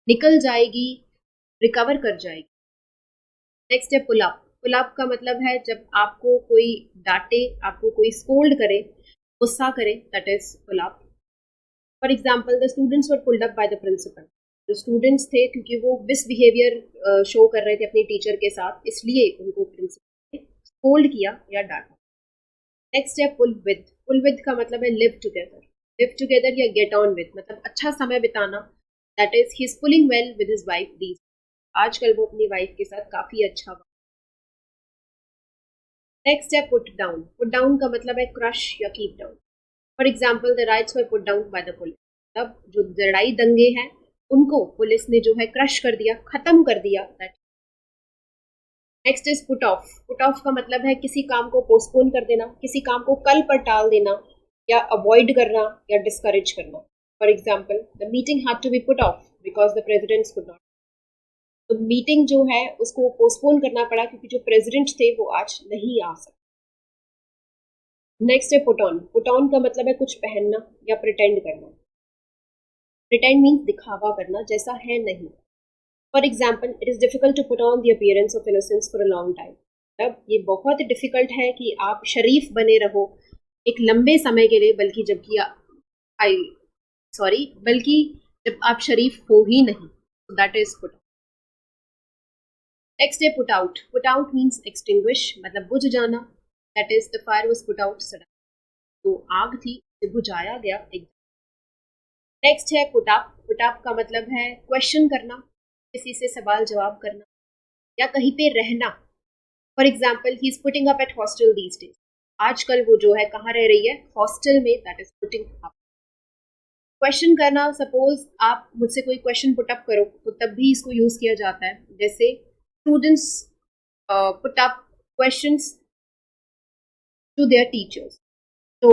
निकल जाएगी, रिकवर कर जाएगी। नेक्स्ट है पुल अप। पुल अप का मतलब है जब आपको कोई डांटे, आपको कोई स्कोल्ड करे, गुस्सा करे, that is pull up. For example, the students were pulled up by the principal. जो स्टूडेंट्स थे क्योंकि वो मिसबिहेवियर शो कर रहे थे अपनी टीचर के साथ, इसलिए उनको प्रिंसिपल ने स्कोल्ड किया या डांटा। नेक्स्ट है पुल विद। पुल विद का मतलब है लिव टुगेदर। लिव टुगेदर या गेट ऑन विद, मतलब अच्छा समय बिताना, that is he is pulling well with his wife these. आजकल वो अपनी वाइफ के साथ काफी अच्छा। नेक्स्ट है पुट डाउन। पुट डाउन का मतलब है क्रश या keep down. For example, the rights were put down by the police, मतलब जो लड़ाई दंगे हैं उनको पुलिस ने जो है क्रश कर दिया, खत्म कर दिया। Next is put off. Put off का मतलब है किसी काम को पोस्टपोन कर देना, किसी काम को कल पर टाल देना या अवॉइड करना या डिस्करेज करना। For example, the meeting had to be put off because the presidents could not. तो मीटिंग जो है उसको पोस्टपोन करना पड़ा क्योंकि जो प्रेसिडेंट थे वो आज नहीं आ सकते। नेक्स्ट है पुट ऑन। पुट ऑन का मतलब है कुछ पहनना या प्रिटेंड करना। प्रिटेंड मीन्स दिखावा करना, जैसा है नहीं। For example, it is difficult to put on the appearance of innocence for a long time, मतलब ये बहुत डिफिकल्ट है कि आप शरीफ बने रहो एक लंबे समय के लिए, बल्कि जबकि आई सॉरी बल्कि जब आप शरीफ हो ही नहीं, दैट इज पुट। नेक्स्ट है put out. Put out means extinguish, मतलब बुझ जाना, that is the fire was put out sudden, तो आग थी उसे बुझाया गया एकदम। नेक्स्ट है पुट अप। पुट अप का मतलब है क्वेश्चन करना, किसी से सवाल जवाब करना या कहीं पे रहना। For example, he is putting up at hostel these days, आजकल वो जो है कहाँ रह रही है, हॉस्टल में, that is putting up. Question करना, सपोज आप मुझसे कोई क्वेश्चन पुट अप करो तो तब भी इसको यूज किया जाता है, जैसे students put up questions to their teachers, तो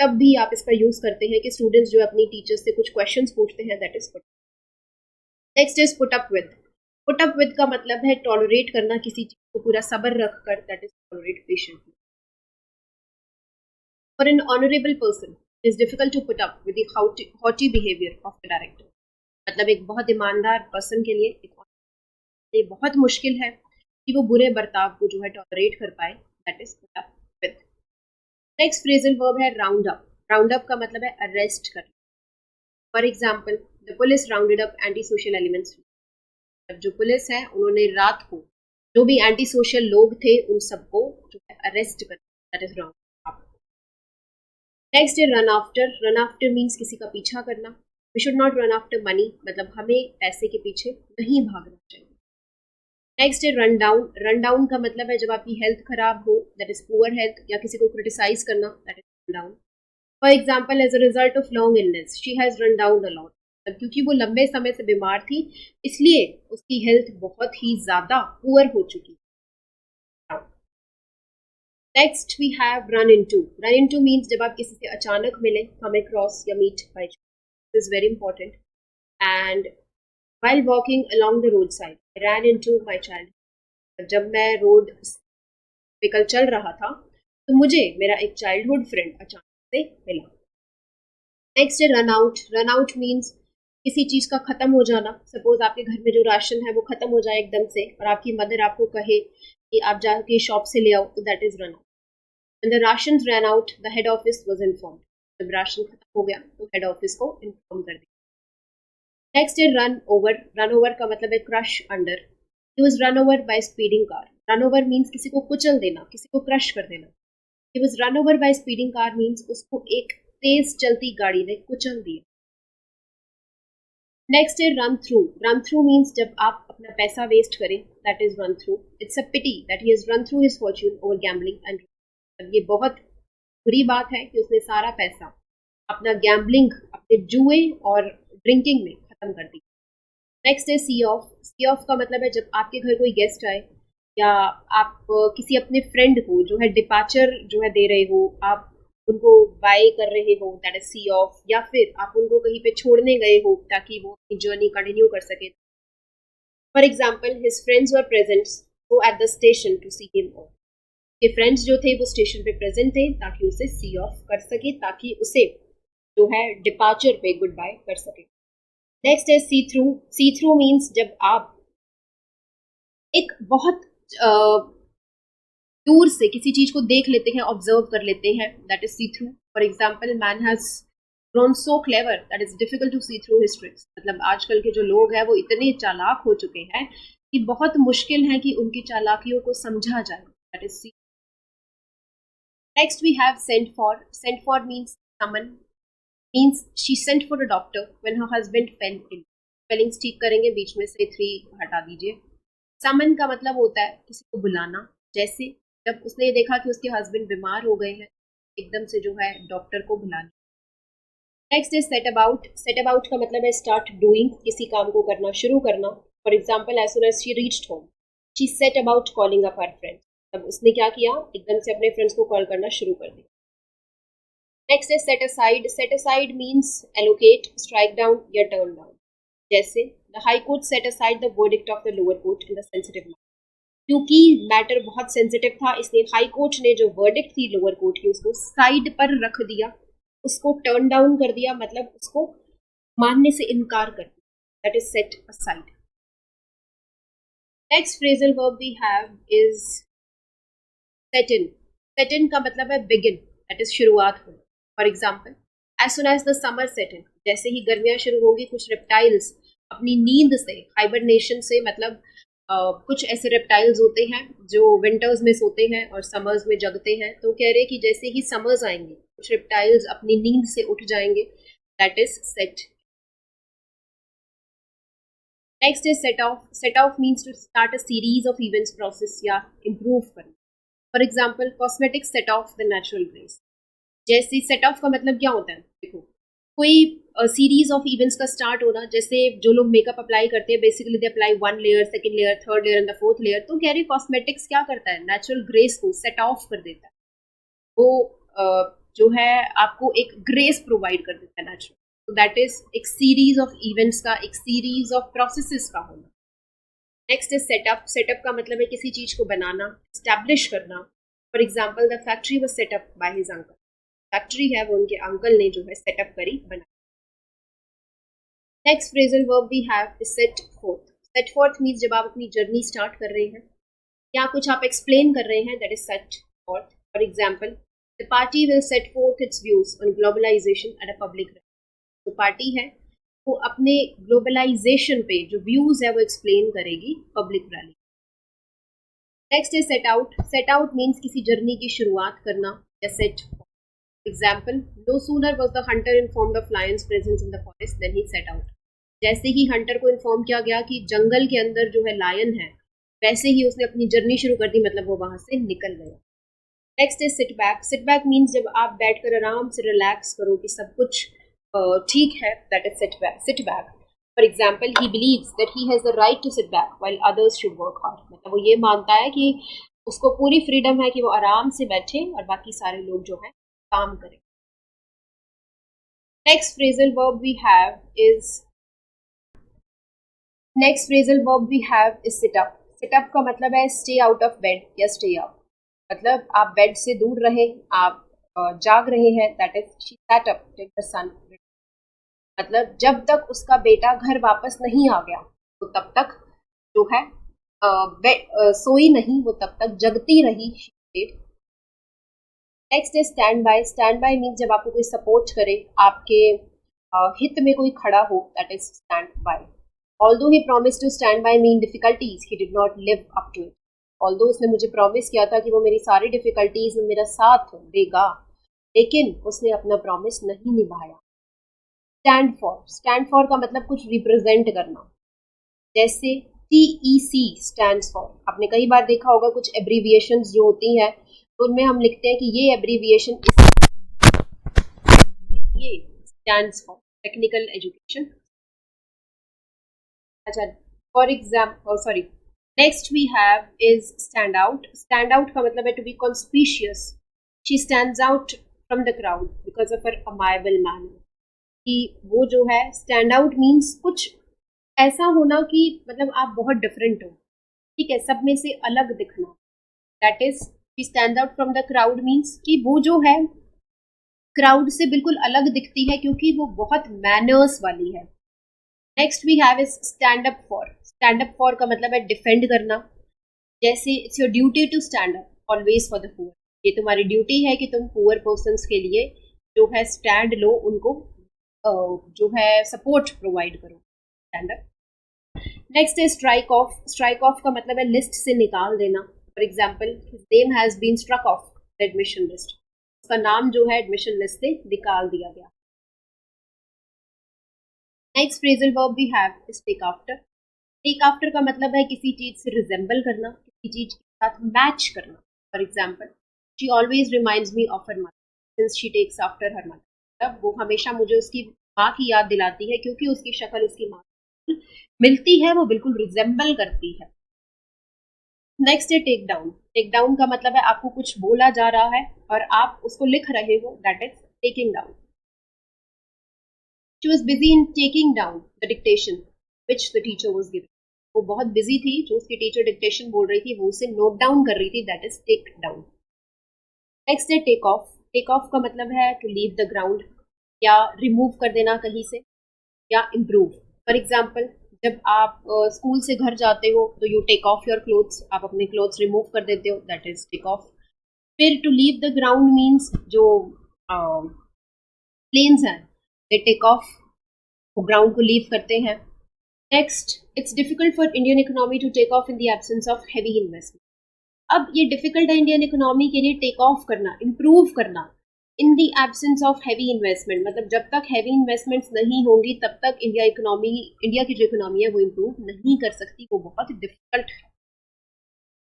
तब भी आप इसका यूज करते हैं कि स्टूडेंट्स जो अपनी टीचर्स से कुछ क्वेश्चंस पूछते हैं, that is put. Next is put up with. Put up with का मतलब है टॉलरेट करना किसी चीज को पूरा सब्र रख कर, that is tolerate patiently. For an honourable person it is difficult to put up with the haughty behaviour of the director, मतलब एक बहुत ईमानदार पर्सन के लिए ये बहुत मुश्किल है कि वो बुरे बर्ताव को जो है टॉलरेट कर पाए, that is put up with. Next phrasal verb है राउंड अप। राउंड अप का मतलब है अरेस्ट करना। For example, the police rounded up anti social elements, जो पुलिस है उन्होंने रात को जो भी एंटी सोशल लोग थे उन सबको जो है अरेस्ट कर, दैट इज रॉन्ग। नेक्स्ट है run after. Run after means किसी का पीछा करना। We should not run after money, मतलब हमें पैसे के पीछे नहीं भागना चाहिए। नेक्स्ट है रन डाउन। रन डाउन का मतलब है जब आपकी हेल्थ खराब हो, दैट इज पुअर हेल्थ, या किसी को क्रिटिसाइज करना, that is run down. For example, as a result of long illness she has run down a lot, क्योंकि वो लंबे समय से बीमार थी इसलिए उसकी हेल्थ बहुत ही ज्यादा पुअर हो चुकी। Next we have run into. Run into means जब आप किसी से अचानक मिले, come across या meet by chance. This is very important. And while walking along the roadside, I ran into my child. जब मैं रोड पे कल चल रहा था तो मुझे मेरा एक चाइल्डहुड फ्रेंड अचानक से मिला। नेक्स्ट है run out. Run out means किसी चीज का खत्म हो जाना। सपोज आपके घर में जो राशन है वो खत्म हो जाए एकदम से और आपकी मदर आपको कहे कि आप जाके शॉप से ले आओ, तो that is run out. When the rations ran out, the head office was informed. जब राशन खत्म हो गया तो हेड ऑफिस को इन्फॉर्म कर दिया। नेक्स्ट है रन ओवर। रन ओवर का मतलब है crush under. He was run over by speeding car. Run over means किसी को कुचल देना, किसी को क्रश कर देना। He was run over by speeding car means उसको एक तेज चलती गाड़ी ने कुचल दिया। नेक्स्ट है run through. Run through means जब आप अपना पैसा वेस्ट करें, that is run through. It's a pity that he has run through his fortune over gambling and, ये बहुत बुरी बात है कि उसने सारा पैसा अपना गैम्बलिंग, अपने जुए और ड्रिंकिंग में खत्म कर दिया। नेक्स्ट है सी ऑफ। सी ऑफ का मतलब है जब आपके घर कोई गेस्ट आए या आप किसी अपने फ्रेंड को जो है डिपार्चर जो है दे रहे हो, आप उनको बाय कर रहे हो, दैट इज सी ऑफ। या फिर आप उनको कहीं पे छोड़ने गए हो ताकि वो अपनी जर्नी कंटिन्यू कर सके। For example, his friends were present so at the station to see him off. के फ्रेंड्स जो थे वो स्टेशन पे प्रेजेंट थे ताकि उसे सी ऑफ कर सके, ताकि उसे जो है डिपार्चर पे गुड बाय कर सके। नेक्स्ट है सी थ्रू। सी थ्रू मीन्स जब आप एक बहुत दूर से किसी चीज को देख लेते हैं, ऑब्जर्व कर लेते हैं, that is see through. For example, man has grown so clever that it's difficult to see through his tricks. मतलब आजकल के जो लोग हैं वो इतने चालाक हो चुके हैं कि बहुत मुश्किल है कि उनकी चालाकियों को समझा जाए, that is see. Next we have sent for. Sent for means summon. Means she sent for a doctor when her husband fell ill. Spellings ठीक करेंगे, बीच में से 3 हटा दीजिए। Summon का मतलब होता है किसी को बुलाना, जैसे जब उसने देखा कि उसके हस्बैंड बीमार हो गए हैं, एकदम से जो है डॉक्टर को बुलाना। Next is set about. Set about का मतलब है स्टार्ट डूइंग, किसी काम को करना, शुरू करना। For example, as soon as she reached home she set about calling up her friend. तब उसने क्या किया, एकदम से अपने फ्रेंड्स को कॉल करना शुरू कर दिया। नेक्स्ट है set aside. Set aside means allocate, strike down या टर्न डाउन। जैसे the high court set aside the verdict of the lower court in the sensitive matter. क्योंकि मैटर बहुत सेंसिटिव था इसलिए हाई कोर्ट ने जो वर्डिक्ट थी लोअर कोर्ट की उसको साइड पर रख दिया, उसको टर्न डाउन कर दिया, मतलब उसको मानने से इनकार कर दिया, that is set aside. Next phrasal verb we have is set in. Set in का मतलब है begin, that is शुरुआत हो। For example, as soon as the summer set in, जैसे ही गर्मियां शुरू होगी कुछ रेप्टाइल्स अपनी नींद से, हाइबरनेशन से, मतलब कुछ ऐसे रेप्टाइल्स होते हैं जो विंटर्स में सोते हैं और समर्स में जगते हैं, तो कह रहे कि जैसे ही समर्स आएंगे कुछ रेप्टाइल्स अपनी नींद से उठ जाएंगे, that is set. Next is set off. Set off means to start a series of events, process या इम्प्रूव करना। For example, cosmetics set off the natural grace. जैसे सेट ऑफ का मतलब क्या होता है, देखो कोई सीरीज ऑफ इवेंट्स का स्टार्ट होना, जैसे जो लोग मेकअप अप्लाई करते हैं basically they apply 1 layer, 2nd layer, 3rd layer and the 4th layer. तो कह रही कॉस्मेटिक्स क्या करता है, नेचुरल ग्रेस को सेट ऑफ कर देता है, वो जो है आपको एक ग्रेस प्रोवाइड कर देता है नेचुरल। तो दैट इज एक सीरीज ऑफ इवेंट्स का, एक सीरीज ऑफ प्रोसेसेस का होना। Next is setup. सेटअप का मतलब है किसी चीज को बनाना, स्टैब्लिश करना। For example, the factory was setup by his uncle. Factory है वो उनके अंकल ने जो है सेटअप करी, बनाई। Next phrasal verb we have is set forth. Set forth means जब आप अपनी जर्नी स्टार्ट कर रहे हैं या कुछ आप एक्सप्लेन कर रहे हैं, that is set forth. For example, the party will set forth its views on globalisation at a public. तो पार्टी है वो अपने ग्लोबलाइजेशन पे जो व्यूज है वो एक्सप्लेन करेगी public rally. Next is set out. Set out means किसी जर्नी की शुरुआत करना या set. Example, no sooner was the hunter informed of lion's presence in the forest then he set out. जैसे ही हंटर को इन्फॉर्म किया गया कि जंगल के अंदर जो है लायन है, वैसे ही उसने अपनी जर्नी शुरू कर दी, मतलब वो वहां से निकल गया। Next is sit back. Sit back means जब आप बैठकर आराम से रिलैक्स करो कि सब कुछ ठीक है, that is sit back. Sit back, for example, he believes that he has the right to sit back while others should work hard. मतलब वो ये मानता है कि उसको पूरी फ्रीडम है कि वो आराम से बैठे और बाकी सारे लोग जो है काम करें। Next phrasal verb we have is sit up. Sit up का मतलब है स्टे आउट ऑफ बेड या स्टे अप। मतलब आप बेड से दूर रहे, आप जाग रहे हैं, that is she sat up till the sun. मतलब जब तक उसका बेटा घर वापस नहीं आ गया तो तब तक जो है सोई नहीं, वो तब तक जगती रही। Next is stand bye. Stand by means जब आपको कोई सपोर्ट करे, आपके हित में कोई खड़ा हो, that is stand by. Although he promise to stand by me in difficulties, he did not live up to it. Although उसने मुझे प्रॉमिस किया था कि वो मेरी सारी डिफिकल्टीज में मेरा साथ देगा, लेकिन उसने अपना प्रॉमिस नहीं निभाया। Stand for. स्टैंड फॉर का मतलब कुछ रिप्रेजेंट करना, जैसे TEC स्टैंड्स फॉर। आपने कई बार देखा होगा कुछ एब्रीविएशंस जो होती हैं, तो उनमें हम लिखते हैं कि ये एब्रीविएशन ये स्टैंड्स फॉर टेक्निकल एजुकेशन। अच्छा, for example, next we have is stand out. Stand out का मतलब है to be conspicuous. She stands out from the crowd because of her amiable manner. कि वो जो है स्टैंड आउट मीन्स कुछ ऐसा होना कि मतलब आप बहुत डिफरेंट हो, ठीक है, सब में से अलग दिखना। That is she stand out from the crowd means कि वो जो है क्राउड से बिल्कुल अलग दिखती है क्योंकि वो बहुत मैनर्स वाली है। Next we have is stand up for. Stand up for का मतलब है डिफेंड करना, जैसे it's your duty to stand up always for the poor. ये तुम्हारी ड्यूटी है कि तुम पुअर पर्सन्स के लिए जो है स्टैंड लो, उनको जो है सपोर्ट प्रोवाइड करो। Stand up. नेक्स्ट है स्ट्राइक ऑफ। स्ट्राइक ऑफ का मतलब है लिस्ट से निकाल देना। For example, his name has been struck off the admission list. उसका नाम जो है एडमिशन लिस्ट से निकाल दिया गया। Next phrasal verb we have is take after. Take after का मतलब है किसी चीज से रिजेंबल करना, किसी चीज के साथ मैच करना। For example, she always reminds me of her mother since she takes after her mother. मतलब वो हमेशा मुझे उसकी माँ की याद दिलाती है क्योंकि उसकी शक्ल उसकी माँ मिलती है, वो बिल्कुल रिजेंबल करती है। नेक्स्ट है टेक डाउन। टेक डाउन का मतलब है आपको कुछ बोला जा रहा है और आप उसको लिख रहे हो, that is taking down. She was busy in taking down the dictation which the teacher was giving. वो बहुत बिजी थी, जो उसकी टीचर डिक्टेशन बोल रही थी वो उसे नोट डाउन कर रही थी, that is take down. Next है टेक ऑफ। टेक ऑफ का मतलब है टू लीव द ग्राउंड, या रिमूव कर देना कहीं से, या इम्प्रूव। फॉर एग्जाम्पल, जब आप स्कूल से घर जाते हो तो you take off your clothes, आप अपने क्लोथ्स रिमूव कर देते हो, दैट इज टेक ऑफ। फिर to leave the ground means जो प्लेन्स हैं दे टेक ऑफ, वो ग्राउंड को लीव करते हैं। Next, it's difficult for Indian economy to take off in the absence of heavy investment. अब ये डिफिकल्ट है इंडियन इकोनॉमी के लिए टेक ऑफ करना, इम्प्रूव करना इन the absence of heavy investment. मतलब जब तक हैवी इन्वेस्टमेंट्स नहीं होंगी तब तक इंडिया की जो इकोनॉमी है वो इम्प्रूव नहीं कर सकती, वो बहुत डिफिकल्ट है।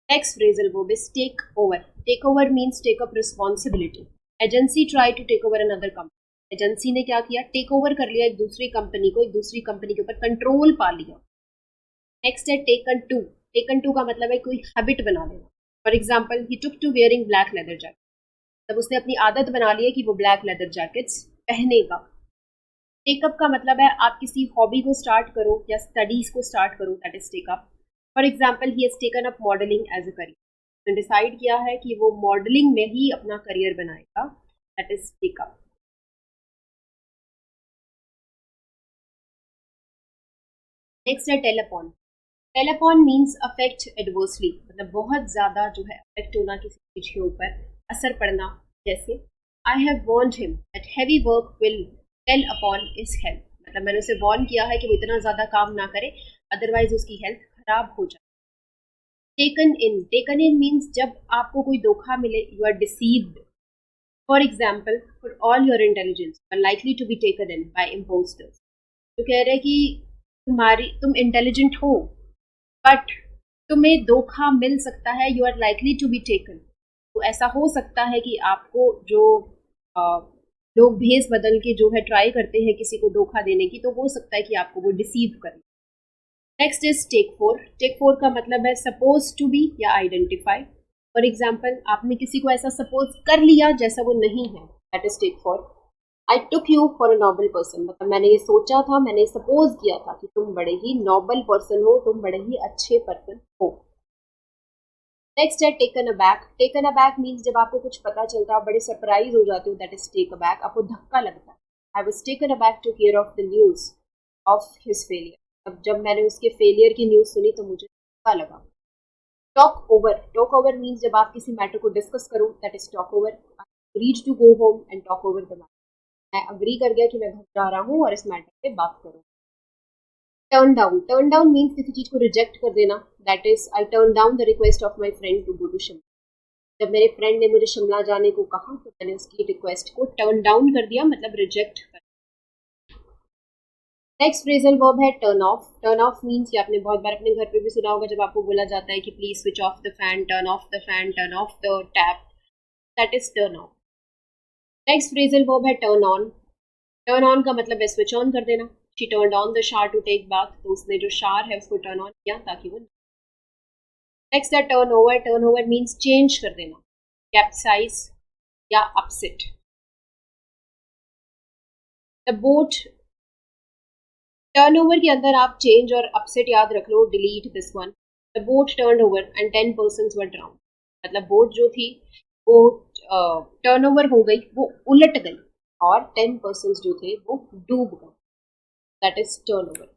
Next phrasal verb is take over. Take over means take up responsibility. Agency try to take over another company. Agency ने क्या किया, टेक ओवर कर लिया एक दूसरी कंपनी को, एक दूसरी कंपनी के ऊपर कंट्रोल पा लिया। नेक्स्ट है टेकन टू। टेकन टू का मतलब है कोई हैबिट बना लेना। For example, he took to wearing black leather jacket. तब उसने अपनी आदत बना ली है कि वो ब्लैक लेदर जैकेट्स पहनेगा। टेकअप का मतलब है आप किसी हॉबी को स्टार्ट करो या स्टडीज को स्टार्ट करो, that is take up. For example, he has taken up modelling as a career. उसने डिसाइड किया है कि वो मॉडलिंग में ही अपना करियर बनाएगा, दैट इज टेकअप। नेक्स्ट है tell upon. Tell upon means affect adversely, मतलब बहुत ज्यादा जो है अफेक्ट होना किसी चीज के ऊपर, असर पड़ना। जैसे, I have warned him that heavy work will tell upon his health. मतलब मैंने उसे वार्न किया है कि वो इतना ज़्यादा काम ना करे, अदरवाइज उसकी हेल्थ खराब हो जाए। टेकन इन मीन्स जब आपको कोई धोखा मिले, you are deceived. For example, for all your intelligence are likely to be taken in by impostors. तो कह रहे हैं कि तुम इंटेलिजेंट हो बट तुम्हें धोखा मिल सकता है, you are likely to be taken. तो ऐसा हो सकता है कि आपको जो लोग भेस बदल के जो है ट्राई करते हैं किसी को धोखा देने की, तो हो सकता है कि आपको वो डिसीव करें। Next is take for. Take for का मतलब है सपोज टू बी या आइडेंटिफाई। फॉर एग्जाम्पल, आपने किसी को ऐसा सपोज कर लिया जैसा वो नहीं है, that is take for. I took you for a noble person, मतलब मैंने ये सोचा था, मैंने सपोज किया था कि तुम बड़े ही नोबल पर्सन हो, तुम बड़े ही अच्छे पर्सन हो। नेक्स्ट है taken aback. Taken aback means जब आपको कुछ पता चलता है, आप बड़े सरप्राइज हो जाते हो, दैट इज टेक अबैक, आपको धक्का लगता है। I was taken aback to hear of the news of his failure. अब जब मैंने उसके फेलियर की न्यूज सुनी तो मुझे धक्का लगा। Talk over. Talk over means जब आप किसी मैटर को डिस्कस करो, that is talk over. I read to go home and talk over the matter. मैं अग्री कर गया कि मैं घर जा रहा हूँ और इस मैटर पे बात करूँ। Turn down. Turn down means किसी चीज को रिजेक्ट कर देना, that is I turn down the request of my friend to go to Shimla. जब मेरे फ्रेंड ने मुझे शिमला जाने को कहा तो मैंने उसकी रिक्वेस्ट को टर्न डाउन कर दिया, मतलब रिजेक्ट कर। नेक्स्ट फ्रेजल वर्ब है turn off. Turn off means कि आपने बहुत बार अपने घर पे भी सुना होगा, जब आपको बोला जाता है कि please switch off the fan, turn off the fan, turn off the tap, that is turn off. Next phrasal verb है टर्न ऑन। टर्न ऑन का मतलब है स्विच ऑन कर देना। She turned on the shower to take bath, तो उसने जो शावर है उसको टर्न ऑन किया ताकि वो। नेक्स्ट है turn over. Turn over means change कर देना, कैप्साइज या upset. The boat. Turn over के अंदर आप चेंज और अपसेट याद रख लो, delete this one. The boat turn over and 10 persons were drowned. मतलब बोट जो थी वो टर्न ओवर हो गई, वो उलट गई और 10 पर्सन्स जो थे वो डूब गए, that is turn over.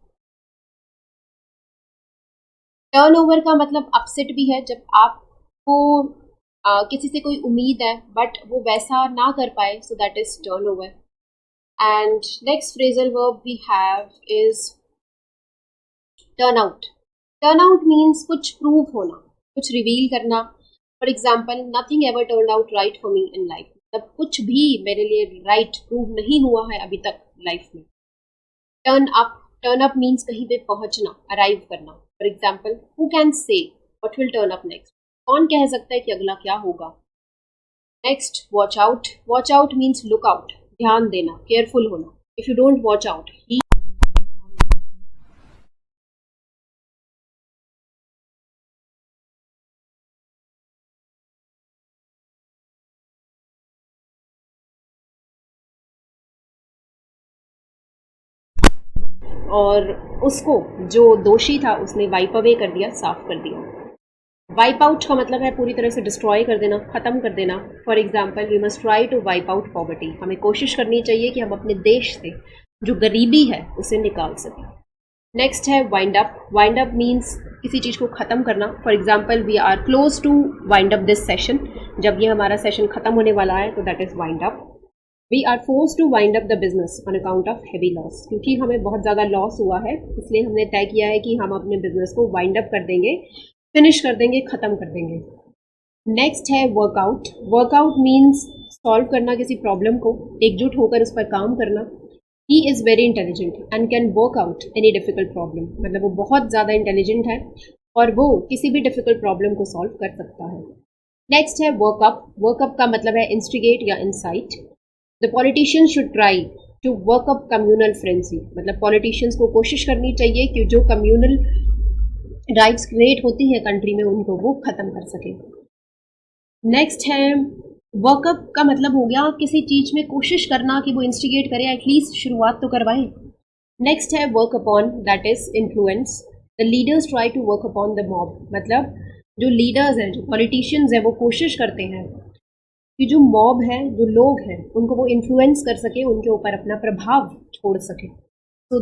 Turn over का मतलब अपसेट भी है, जब आपको किसी से कोई उम्मीद है बट वो वैसा ना कर पाए, so that is turn over. And next phrasal verb we have is turn out. Turn out means कुछ प्रूव होना, कुछ रिवील करना। For example, nothing ever turn out right for me in life, मतलब कुछ भी मेरे लिए राइट प्रूव नहीं हुआ है अभी तक लाइफ में। Turn up. Turn up means कहीं पे पहुंचना, अराइव करना। For example, who can say what will turn up next, कौन कह सकता है कि अगला क्या होगा। Next watch out. Watch out means look out, ध्यान देना, केयरफुल होना। If you don't watch out he. और उसको जो दोषी था उसने वाइप अवे कर दिया, साफ कर दिया। वाइप आउट का मतलब है पूरी तरह से डिस्ट्रॉय कर देना, खत्म कर देना। For example, we must try to wipe out poverty. हमें कोशिश करनी चाहिए कि हम अपने देश से जो गरीबी है उसे निकाल सकें। नेक्स्ट है wind up. Wind up means किसी चीज़ को ख़त्म करना। For example, we are close to wind up this session. जब ये हमारा सेशन ख़त्म होने वाला है तो that is wind up. We are force to wind up the business on account of heavy loss. क्योंकि हमें बहुत ज़्यादा लॉस हुआ है, इसलिए हमने तय किया है कि हम अपने बिजनेस को वाइंड अप कर देंगे, फिनिश कर देंगे, ख़त्म कर देंगे। नेक्स्ट है वर्कआउट। वर्कआउट मीन्स सॉल्व करना किसी प्रॉब्लम को, एकजुट होकर उस पर काम करना। He is very intelligent and can work out any difficult problem, मतलब वो बहुत ज़्यादा इंटेलिजेंट है और वो किसी भी डिफिकल्ट प्रॉब्लम को सॉल्व कर सकता है। नेक्स्ट है वर्कअप। वर्कअप का मतलब है इंस्टिगेट या incite. The politicians should try to work up communal frenzy, मतलब पॉलिटिशियंस को कोशिश करनी चाहिए कि जो कम्युनल राइट्स क्रिएट होती है कंट्री में उनको वो ख़त्म कर सके। नेक्स्ट है वर्कअप का मतलब हो गया किसी चीज़ में कोशिश करना कि वो इंस्टिगेट करे, एटलीस्ट शुरुआत तो करवाए। नेक्स्ट है work upon, that is influence. The leaders try to work upon the mob, मतलब जो लीडर्स हैं, जो पॉलिटिशियंस हैं, वो कोशिश करते हैं कि जो मॉब है, जो लोग हैं, उनको वो इन्फ्लुएंस कर सके, उनके ऊपर अपना प्रभाव छोड़ सके। So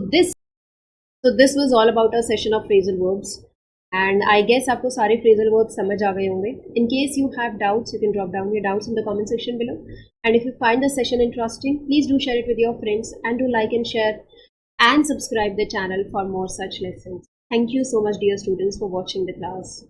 this was all about a session of phrasal verbs and I guess आपको सारे फ्रेजल वर्ब्स समझ आ गए होंगे। In case you have doubts, you can drop down your doubts in the comment section below, and if you find the session interesting, please do share it with your friends and do like and share and subscribe the channel for more such lessons. Thank you so much dear students for watching the class.